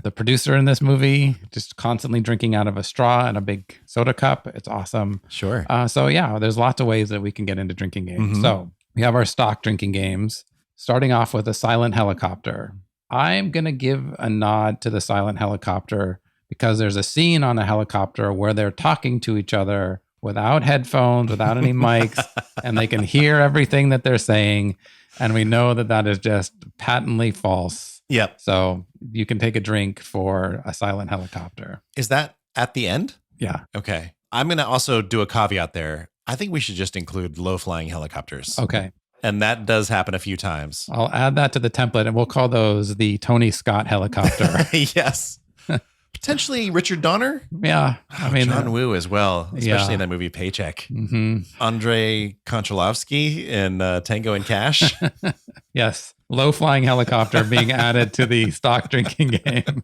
the producer in this movie, just constantly drinking out of a straw and a big soda cup. It's awesome. Sure. So yeah, there's lots of ways that we can get into drinking games. So we have our stock drinking games, starting off with a silent helicopter. I'm going to give a nod to the silent helicopter because there's a scene on a helicopter where they're talking to each other without headphones, without any mics, and they can hear everything that they're saying. And we know that that is just patently false. Yep. So you can take a drink for a silent helicopter. Is that at the end? Yeah. Okay. I'm going to also do a caveat there. I think we should just include low-flying helicopters. Okay. And that does happen a few times. I'll add that to the template, and we'll call those the Tony Scott helicopter. Yes. Potentially Richard Donner? Yeah. I mean, John Woo as well, especially in that movie Paycheck. Andre Konchalovsky in Tango and Cash. Yes. Low flying helicopter being added to the stock drinking game.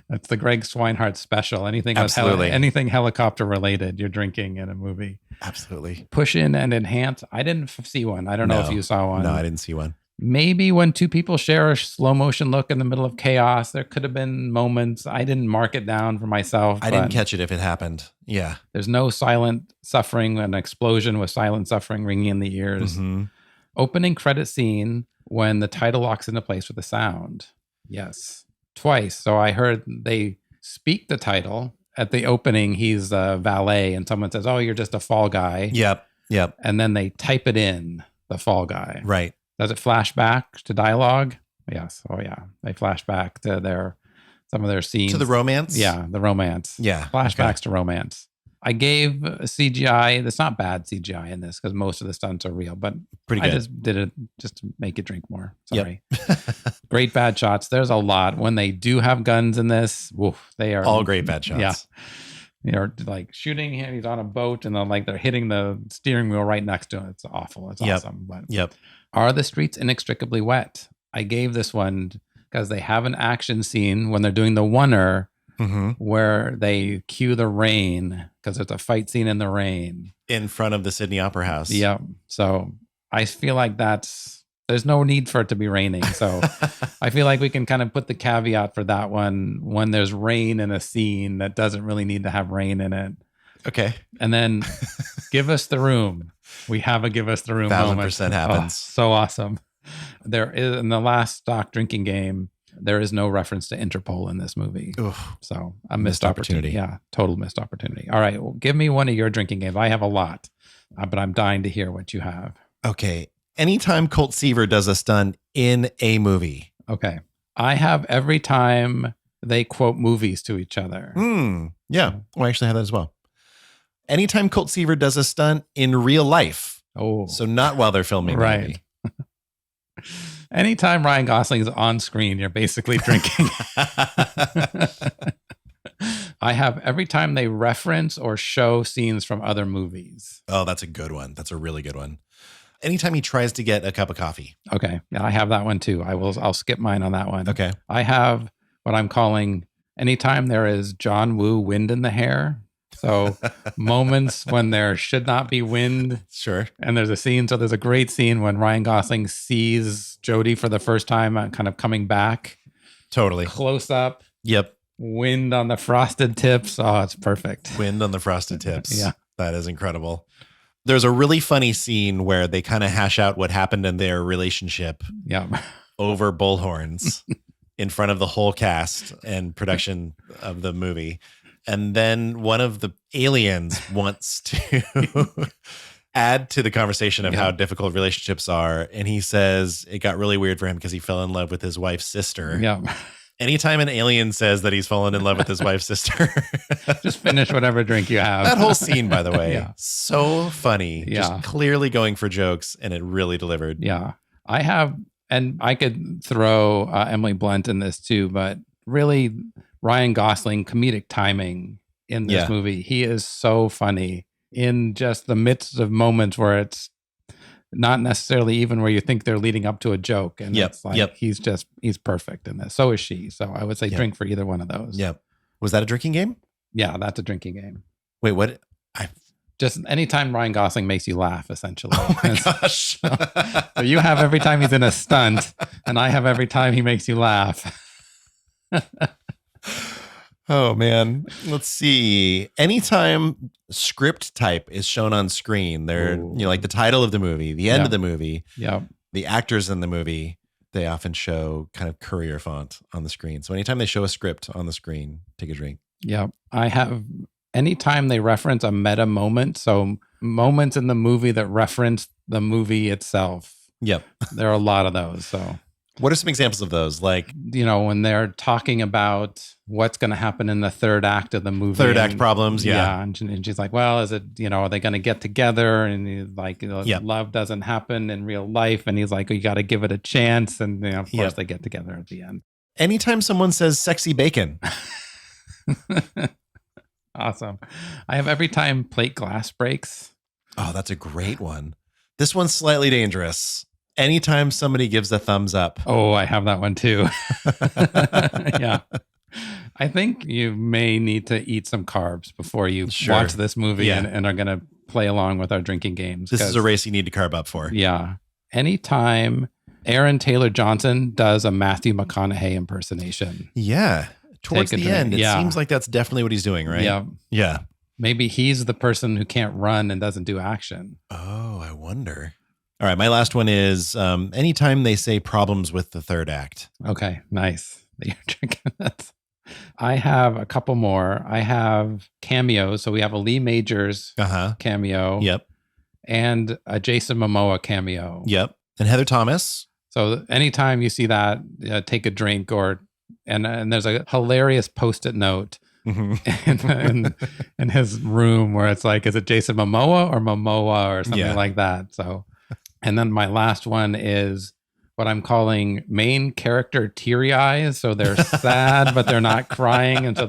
That's the Greg Swinehart special. Anything anything helicopter related, you're drinking in a movie. Absolutely. Push in and enhance. I didn't see one. I don't know if you saw one. No, I didn't see one. Maybe when two people share a slow motion look in the middle of chaos, there could have been moments. I didn't mark it down for myself. I didn't catch it if it happened. Yeah. There's no silent suffering, an explosion with silent suffering ringing in the ears. Opening credit scene when the title locks into place with the sound. Yes. Twice. So I heard they speak the title at the opening. He's a valet and someone says, "Oh, you're just a fall guy." Yep. And then they type it in, the fall guy. Right. Does it flash back to dialogue? Yes. Oh, yeah. They flash back to some of their scenes. To the romance? Yeah, the romance. Yeah. Flashbacks to romance. I gave CGI. It's not bad CGI in this because most of the stunts are real, but pretty good. I just did it just to make you drink more. Sorry. Yep. Great bad shots. There's a lot. When they do have guns in this, they are all great bad shots. Yeah. They're like shooting him. He's on a boat and they're hitting the steering wheel right next to him. It's awful. It's awesome. But are the streets inextricably wet? I gave this one because they have an action scene when they're doing the oneer where they cue the rain because there's a fight scene in the rain. In front of the Sydney Opera House. Yeah. So I feel like there's no need for it to be raining. So I feel like we can kind of put the caveat for that one when there's rain in a scene that doesn't really need to have rain in it. Okay. And then Give Us the Room. We have a Give Us the Room 1000% happens. Oh, so awesome. There is, in the last stock drinking game, there is no reference to Interpol in this movie. Oof. So a missed opportunity. Yeah, total missed opportunity. All right, well, give me one of your drinking games. I have a lot, but I'm dying to hear what you have. Okay. Anytime Colt Seaver does a stunt in a movie. Okay. I have every time they quote movies to each other. Yeah. Well, I actually have that as well. Anytime Colt Seaver does a stunt in real life. Oh. So not while they're filming the movie. Anytime Ryan Gosling is on screen, you're basically drinking. I have every time they reference or show scenes from other movies. Oh, that's a good one. That's a really good one. Anytime he tries to get a cup of coffee. Okay. Yeah, I have that one too. I'll skip mine on that one. Okay. I have what I'm calling anytime there is John Woo wind in the hair. So moments when there should not be wind. Sure. And there's a scene. So there's a great scene when Ryan Gosling sees Jodie for the first time, kind of coming back. Totally. Close up. Yep. Wind on the frosted tips. Oh, it's perfect. Wind on the frosted tips. Yeah. That is incredible. There's a really funny scene where they kind of hash out what happened in their relationship over bullhorns in front of the whole cast and production of the movie. And then one of the aliens wants to add to the conversation of how difficult relationships are. And he says it got really weird for him because he fell in love with his wife's sister. Yeah. Anytime an alien says that he's fallen in love with his wife's sister, just finish whatever drink you have. That whole scene, by the way, so funny. Yeah. Just clearly going for jokes, and it really delivered. Yeah. I have, and I could throw Emily Blunt in this too, but really Ryan Gosling, comedic timing in this movie. He is so funny in just the midst of moments where it's not necessarily even where you think they're leading up to a joke. And it's like, he's perfect in this. So is she. So I would say drink for either one of those. Yep. Was that a drinking game? Yeah, that's a drinking game. Wait, what? Just anytime Ryan Gosling makes you laugh, essentially. Oh my gosh. So you have every time he's in a stunt, and I have every time he makes you laugh. Oh man. Let's see. Anytime script type is shown on screen, they're like the title of the movie, the end of the movie, the actors in the movie, they often show kind of courier font on the screen. So anytime they show a script on the screen, take a drink. Yeah. I have anytime they reference a meta moment, so moments in the movie that reference the movie itself. Yep. There are a lot of those. So what are some examples of those? Like, when they're talking about what's going to happen in the third act of the movie. Third act problems. Yeah. And she's like, well, is it, are they going to get together? And he's like, love doesn't happen in real life. And he's like, you got to give it a chance. And of course they get together at the end. Anytime someone says sexy bacon. Awesome. I have every time plate glass breaks. Oh, that's a great one. This one's slightly dangerous. Anytime somebody gives a thumbs up. Oh, I have that one too. Yeah. I think you may need to eat some carbs before you watch this movie and are going to play along with our drinking games. This is a race you need to carb up for. Yeah. Anytime Aaron Taylor Johnson does a Matthew McConaughey impersonation. Yeah. Towards the end, it seems like that's definitely what he's doing, right? Yeah. Yeah. Maybe he's the person who can't run and doesn't do action. Oh, I wonder. All right. My last one is anytime they say problems with the third act. Okay. Nice. You're drinking that. I have a couple more. I have cameos. So we have a Lee Majors cameo. Yep. And a Jason Momoa cameo. Yep. And Heather Thomas. So anytime you see that, take a drink and there's a hilarious Post-it note in his room where it's like, is it Jason Momoa or something like that? So, and then my last one is what I'm calling main character teary eyes. So they're sad, but they're not crying. And so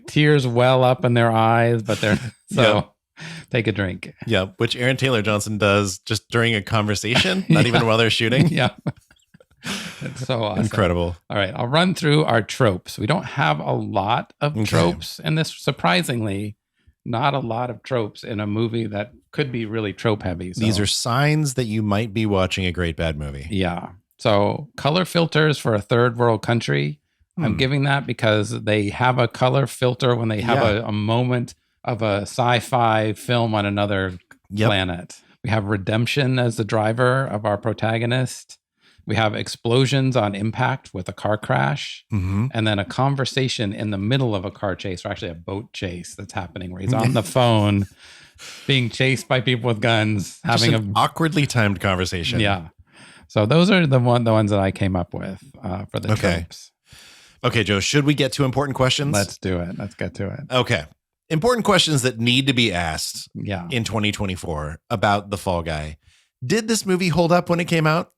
tears well up in their eyes, but they're take a drink. Yeah. Which Aaron Taylor Johnson does just during a conversation, not even while they're shooting. Yeah. It's so awesome. Incredible. All right. I'll run through our tropes. We don't have a lot of tropes in this. Surprisingly, not a lot of tropes in a movie that could be really trope heavy. So. These are signs that you might be watching a great bad movie. Yeah. So color filters for a third world country. I'm giving that because they have a color filter when they have a moment of a sci-fi film on another planet. We have redemption as the driver of our protagonist. We have explosions on impact with a car crash, and then a conversation in the middle of a car chase, or actually a boat chase that's happening where he's on the phone being chased by people with guns, having an awkwardly timed conversation. Yeah. So those are the ones that I came up with for the tropes. Okay, Joe, should we get to important questions? Let's do it. Let's get to it. Okay. Important questions that need to be asked in 2024 about The Fall Guy. Did this movie hold up when it came out?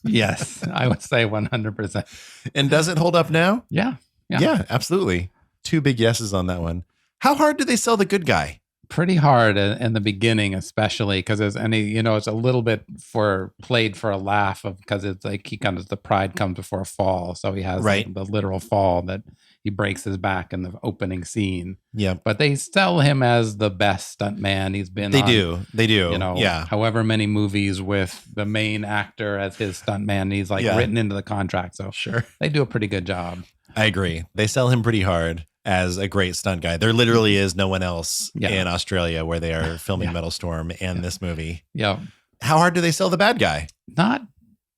Yes, I would say 100%. And does it hold up now? Yeah, absolutely. 2 big yeses on that one. How hard do they sell the good guy? pretty hard in the beginning, especially because it's it's a little bit played for a laugh of because it's like the pride comes before a fall, so he has Right. the literal fall that he breaks his back in the opening scene. Yeah. But they sell him as the best stuntman. He's been They on, do. Yeah. however many movies with the main actor as his stuntman. He's written into the contract, so Sure. they do a pretty good job. I agree. They sell him pretty hard as a great stunt guy. There literally is no one else in Australia where they are filming Metal Storm and this movie. Yeah. How hard do they sell the bad guy? Not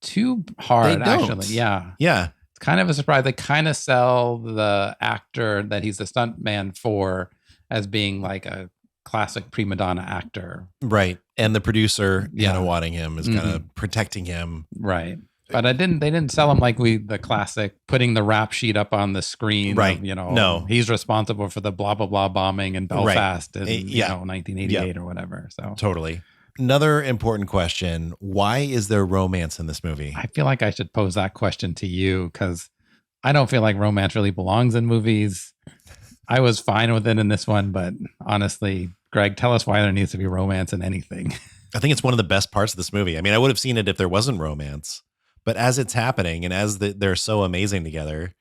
too hard, They don't. actually. Yeah. Yeah. It's kind of a surprise. They kind of sell the actor that he's the stuntman for as being like a classic prima donna actor. Right. And the producer, Hannah Wadding him, is kind of protecting him. Right. But they didn't sell him like the classic putting the rap sheet up on the screen. Right. Of, No. He's responsible for the blah, blah, blah bombing in Belfast in 1988 or whatever. So Totally. Another important question. Why is there romance in this movie? I feel like I should pose that question to you because I don't feel like romance really belongs in movies. I was fine with it in this one, but honestly, Greg, tell us why there needs to be romance in anything. I think it's one of the best parts of this movie. I mean, I would have seen it if there wasn't romance, but as it's happening and as they're so amazing together.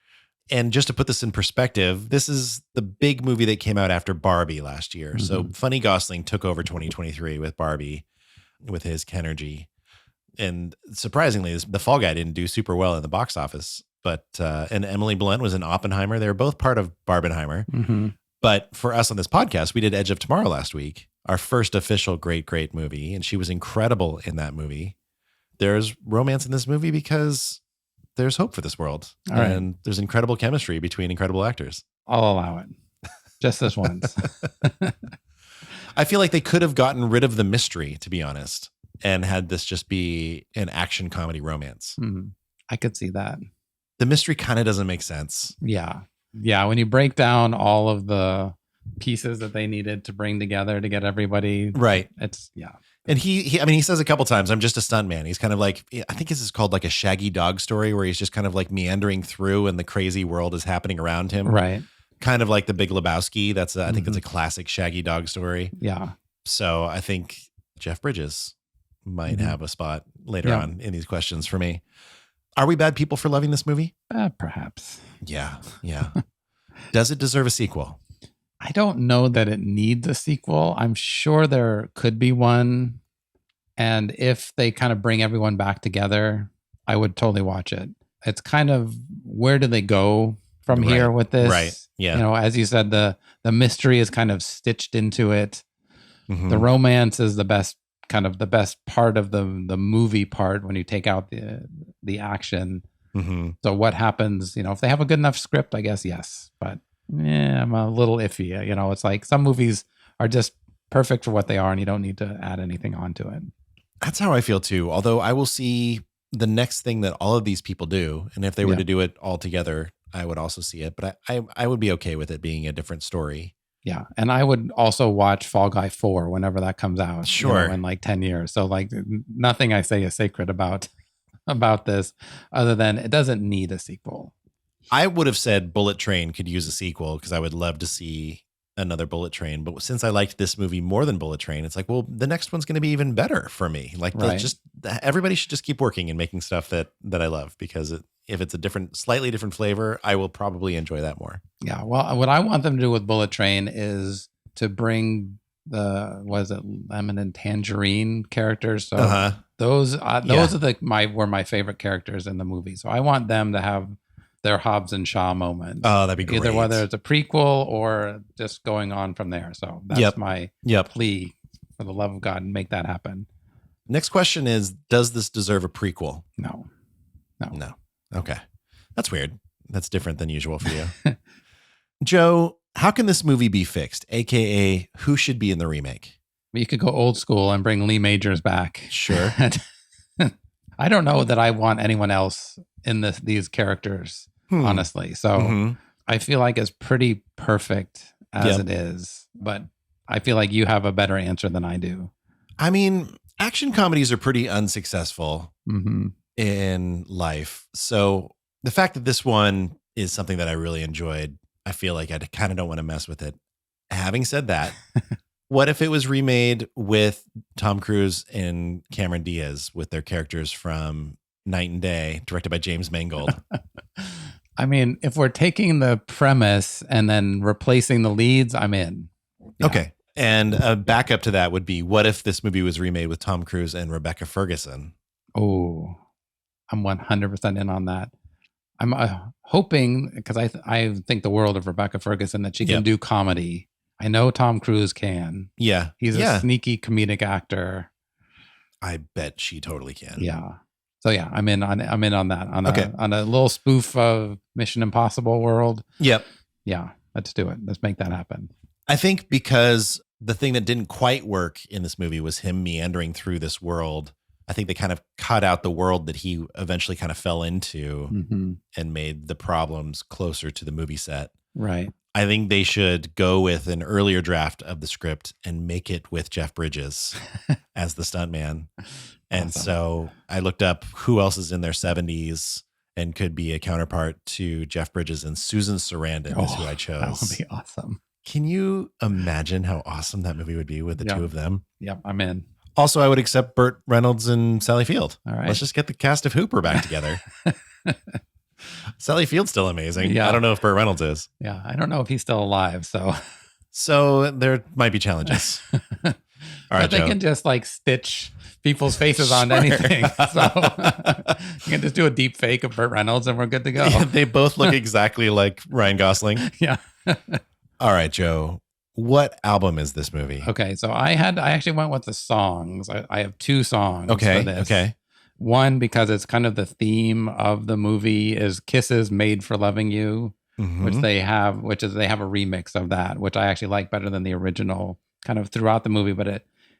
And just to put this in perspective, this is the big movie that came out after Barbie last year. So Funny Gosling took over 2023 with Barbie, with his Kenergy. And surprisingly, The Fall Guy didn't do super well in the box office. But and Emily Blunt was in Oppenheimer. They were both part of Barbenheimer. Mm-hmm. But for us on this podcast, we did Edge of Tomorrow last week, our first official great movie. And she was incredible in that movie. There's romance in this movie because there's hope for this world. All right. And there's incredible chemistry between incredible actors. I'll allow it. Just this once. I feel like they could have gotten rid of the mystery, to be honest, and had this just be an action comedy romance. I could see that. The mystery kind of doesn't make sense. Yeah. Yeah. When you break down all of the pieces that they needed to bring together to get everybody right. It's And he says a couple times, I'm just a stuntman. He's kind of like, I think this is called like a Shaggy Dog story where he's just kind of like meandering through and the crazy world is happening around him. Right. Kind of like the Big Lebowski. That's I think that's a classic Shaggy Dog story. Yeah. So I think Jeff Bridges might have a spot later on in these questions for me. Are we bad people for loving this movie? Perhaps. Yeah. Yeah. Does it deserve a sequel? I don't know that it needs a sequel. I'm sure there could be one. And if they kind of bring everyone back together, I would totally watch it. It's kind of, where do they go from here with this? Right. Yeah. You know, as you said, the mystery is kind of stitched into it. The romance is the best part of the movie part when you take out the action. So what happens, if they have a good enough script, I guess, yes. But I'm a little iffy. It's like some movies are just perfect for what they are and you don't need to add anything onto it. That's how I feel too. Although I will see the next thing that all of these people do. And if they were to do it all together, I would also see it. But I would be okay with it being a different story. Yeah. And I would also watch Fall Guy 4 whenever that comes out. Sure. In like 10 years. So like nothing I say is sacred about this other than it doesn't need a sequel. I would have said Bullet Train could use a sequel because I would love to see another Bullet Train. But since I liked this movie more than Bullet Train, it's like, well, the next one's going to be even better for me. Like everybody should just keep working and making stuff that I love because if it's a slightly different flavor, I will probably enjoy that more. Yeah. Well, what I want them to do with Bullet Train is to bring lemon and tangerine characters. So those are were my favorite characters in the movie. So I want them to have their Hobbs and Shaw moment. Oh, that'd be great. Either whether it's a prequel or just going on from there. So that's my plea, for the love of God, and make that happen. Next question is, does this deserve a prequel? No. Okay. That's weird. That's different than usual for you. Joe, how can this movie be fixed? AKA, who should be in the remake? You could go old school and bring Lee Majors back. Sure. I don't know that I want anyone else in these characters, honestly. So I feel like it's pretty perfect as it is, but I feel like you have a better answer than I do. I mean, action comedies are pretty unsuccessful in life. So the fact that this one is something that I really enjoyed, I feel like I kind of don't want to mess with it. Having said that, What if it was remade with Tom Cruise and Cameron Diaz with their characters from Night and Day, directed by James Mangold? I mean, if we're taking the premise and then replacing the leads, I'm in. Yeah. Okay. And a backup to that would be, what if this movie was remade with Tom Cruise and Rebecca Ferguson? Oh, I'm 100% in on that. I'm hoping, because I think the world of Rebecca Ferguson, that she can do comedy. I know Tom Cruise can. Yeah. He's a sneaky comedic actor. I bet she totally can. Yeah. So yeah, I'm in on that. On a little spoof of Mission Impossible world. Yep. Yeah. Let's do it. Let's make that happen. I think because the thing that didn't quite work in this movie was him meandering through this world. I think they kind of cut out the world that he eventually kind of fell into and made the problems closer to the movie set. Right. I think they should go with an earlier draft of the script and make it with Jeff Bridges as the stuntman. And so I looked up who else is in their 70s and could be a counterpart to Jeff Bridges, and Susan Sarandon is who I chose. That would be awesome. Can you imagine how awesome that movie would be with the two of them? Yep, I'm in. Also, I would accept Burt Reynolds and Sally Field. All right. Let's just get the cast of Hooper back together. Sally Field's still amazing. Yeah. I don't know if Burt Reynolds is. Yeah, I don't know if he's still alive, So there might be challenges. All right, but they Joe. can just like stitch people's faces onto anything. So you can just do a deep fake of Burt Reynolds and we're good to go. Yeah, they both look exactly like Ryan Gosling. Yeah. All right, Joe. What album is this movie? Okay, so I actually went with the songs. I have two songs. Okay. For this. Okay. One, because it's kind of the theme of the movie, is Kisses Made for Loving You, which they have a remix of that, which I actually like better than the original kind of throughout the movie, but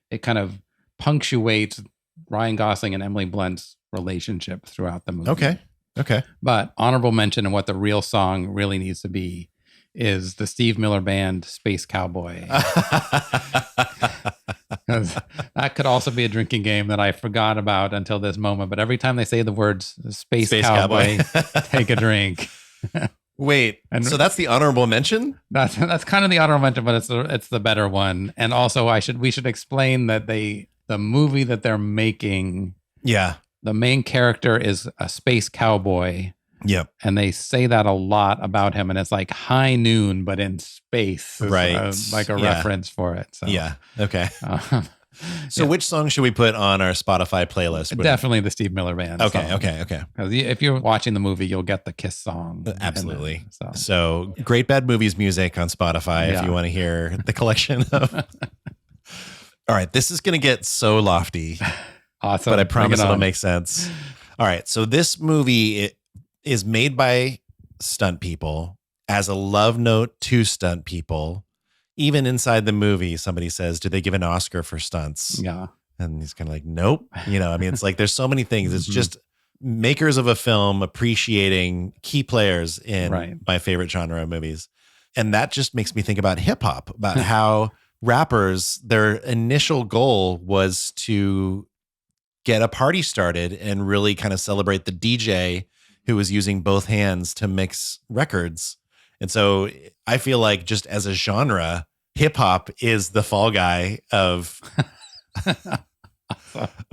it kind of punctuates Ryan Gosling and Emily Blunt's relationship throughout the movie. Okay. But honorable mention, and what the real song really needs to be, is the Steve Miller Band Space Cowboy. 'Cause that could also be a drinking game that I forgot about until this moment. But every time they say the words Space Cowboy, take a drink. Wait, so that's the honorable mention? That's kind of the honorable mention, but it's the better one. And also we should explain that the movie that they're making, the main character is a space cowboy. Yep. And they say that a lot about him, and it's like High Noon, but in space, right? Like a reference for it. So, yeah. Okay. So which song should we put on our Spotify playlist? Definitely the Steve Miller Band. Okay. Song. Okay. Because if you're watching the movie, you'll get the Kiss song. Absolutely. So Great Bad Movies music on Spotify if you want to hear the collection of. All right. This is going to get so lofty. Awesome. But I promise it'll make sense. All right. So this movie is made by stunt people as a love note to stunt people. Even inside the movie, somebody says, do they give an Oscar for stunts? Yeah. And he's kind of like, nope. It's like there's so many things. It's just makers of a film appreciating key players in my favorite genre of movies. And that just makes me think about hip hop, about how rappers, their initial goal was to get a party started and really kind of celebrate the DJ who was using both hands to mix records. And so I feel like just as a genre, hip hop is the fall guy of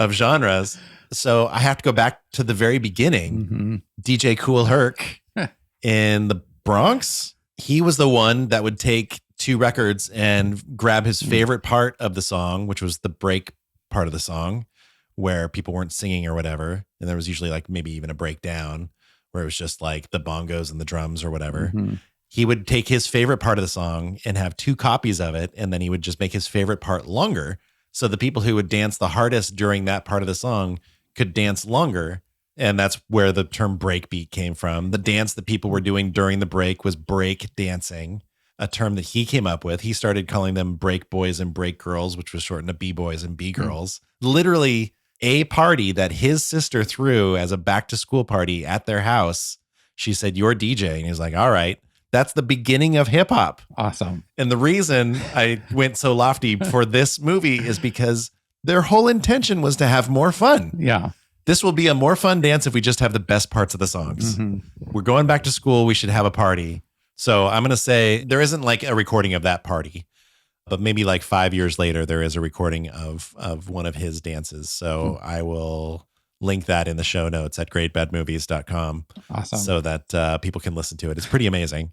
genres. So I have to go back to the very beginning. DJ Kool Herc in the Bronx, he was the one that would take two records and grab his favorite part of the song, which was the break part of the song where people weren't singing or whatever. And there was usually like maybe even a breakdown where it was just like the bongos and the drums or whatever. He would take his favorite part of the song and have two copies of it. And then he would just make his favorite part longer. So the people who would dance the hardest during that part of the song could dance longer. And that's where the term breakbeat came from. The dance that people were doing during the break was break dancing, a term that he came up with. He started calling them break boys and break girls, which was shortened to B-boys and B-girls. Literally a party that his sister threw as a back to school party at their house. She said, "You're DJ." And he was like, all right. That's the beginning of hip hop. Awesome. And the reason I went so lofty for this movie is because their whole intention was to have more fun. Yeah. This will be a more fun dance if we just have the best parts of the songs. We're going back to school. We should have a party. So I'm going to say there isn't like a recording of that party. But maybe like 5 years later, there is a recording of one of his dances. So I will link that in the show notes at greatbadmovies.com. Awesome. So that people can listen to it. It's pretty amazing.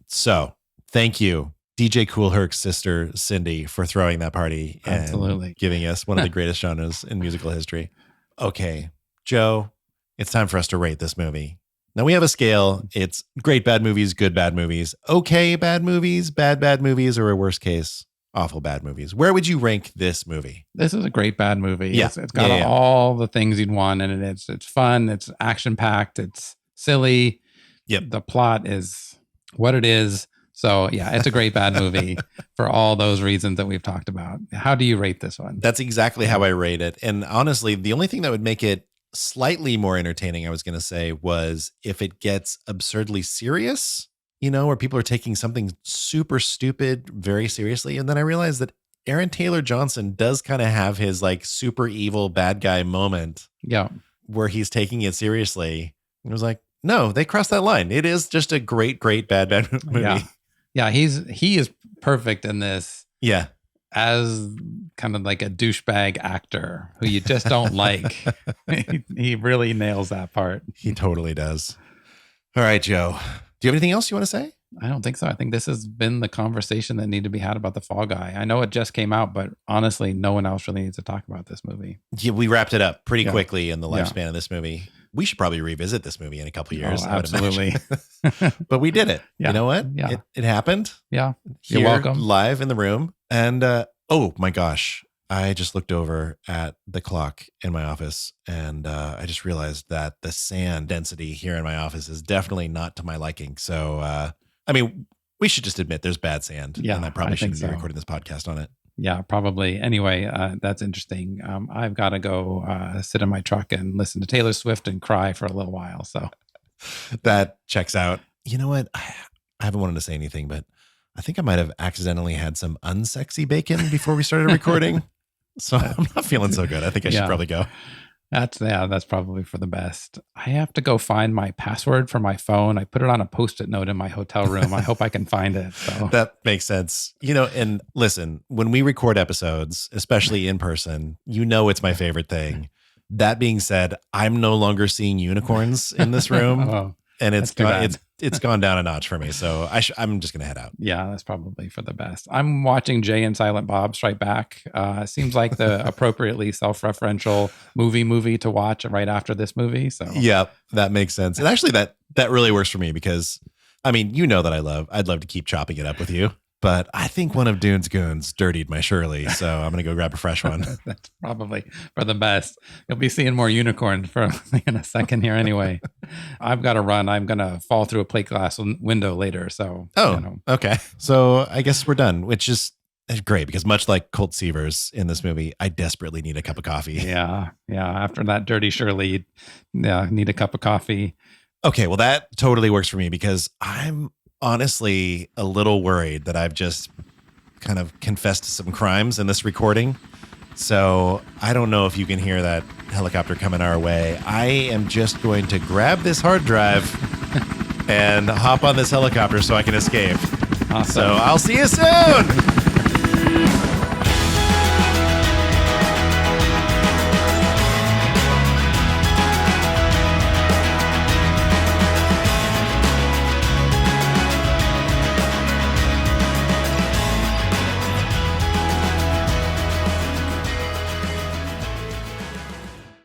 So thank you, DJ Kool Herc's sister, Cindy, for throwing that party and giving us one of the greatest genres in musical history. Okay, Joe, it's time for us to rate this movie. Now we have a scale. It's great bad movies, good bad movies, okay bad movies, bad movies, or a worst case, awful bad movies. Where would you rank this movie? This is a great bad movie. Yeah. It's got all the things you'd want in it. It's fun. It's action packed. It's silly. Yep. The plot is what it is. So yeah, it's a great bad movie for all those reasons that we've talked about. How do you rate this one? That's exactly how I rate it. And honestly, the only thing that would make it slightly more entertaining, I was going to say, was if it gets absurdly serious, where people are taking something super stupid very seriously. And then I realized that Aaron Taylor Johnson does kind of have his like super evil bad guy moment. Yeah. Where he's taking it seriously. It was like, no, they crossed that line. It is just a great bad movie. Yeah. He is perfect in this. Yeah. As kind of like a douchebag actor who you just don't like. He really nails that part. He totally does. All right, Joe. Do you have anything else you want to say? I don't think so. I think this has been the conversation that needed to be had about The Fall Guy. I know it just came out, but honestly, no one else really needs to talk about this movie. Yeah, we wrapped it up pretty quickly in the lifespan of this movie. We should probably revisit this movie in a couple of years. Oh, absolutely. But we did it. Yeah. You know what? Yeah. It happened. Yeah. Here, You're welcome. Live in the room. And oh my gosh, I just looked over at the clock in my office and I just realized that the sand density here in my office is definitely not to my liking. So, I mean, we should just admit there's bad sand. Yeah, and I probably shouldn't be so. recording this podcast on it. Yeah, probably. Anyway, that's interesting. I've got to go sit in my truck and listen to Taylor Swift and cry for a little while. So that checks out. You know what? I haven't wanted to say anything, but I think I might have accidentally had some unsexy bacon before we started recording. So I'm not feeling so good. I think I should probably go. That's probably for the best. I have to go find my password for my phone. I put it on a Post-it note in my hotel room. I hope I can find it. So that makes sense. And listen, when we record episodes, especially in person, it's my favorite thing. That being said, I'm no longer seeing unicorns in this room. And it's gone down a notch for me. So I'm just going to head out. Yeah, that's probably for the best. I'm watching Jay and Silent Bob Strike Back. Seems like the appropriately self-referential movie to watch right after this movie. So yeah, that makes sense. And actually that really works for me because, I mean, that I'd love to keep chopping it up with you. But I think one of Dune's goons dirtied my Shirley, so I'm going to go grab a fresh one. That's probably for the best. You'll be seeing more unicorns in a second here anyway. I've got to run. I'm going to fall through a plate glass window later. So, okay. So I guess we're done, which is great because much like Colt Seavers in this movie, I desperately need a cup of coffee. Yeah. After that dirty Shirley, need a cup of coffee. Okay, well, that totally works for me because I'm honestly a little worried that I've just kind of confessed to some crimes in this recording. So I don't know if you can hear that helicopter coming our way. I am just going to grab this hard drive and hop on this helicopter so I can escape. Awesome. So I'll see you soon.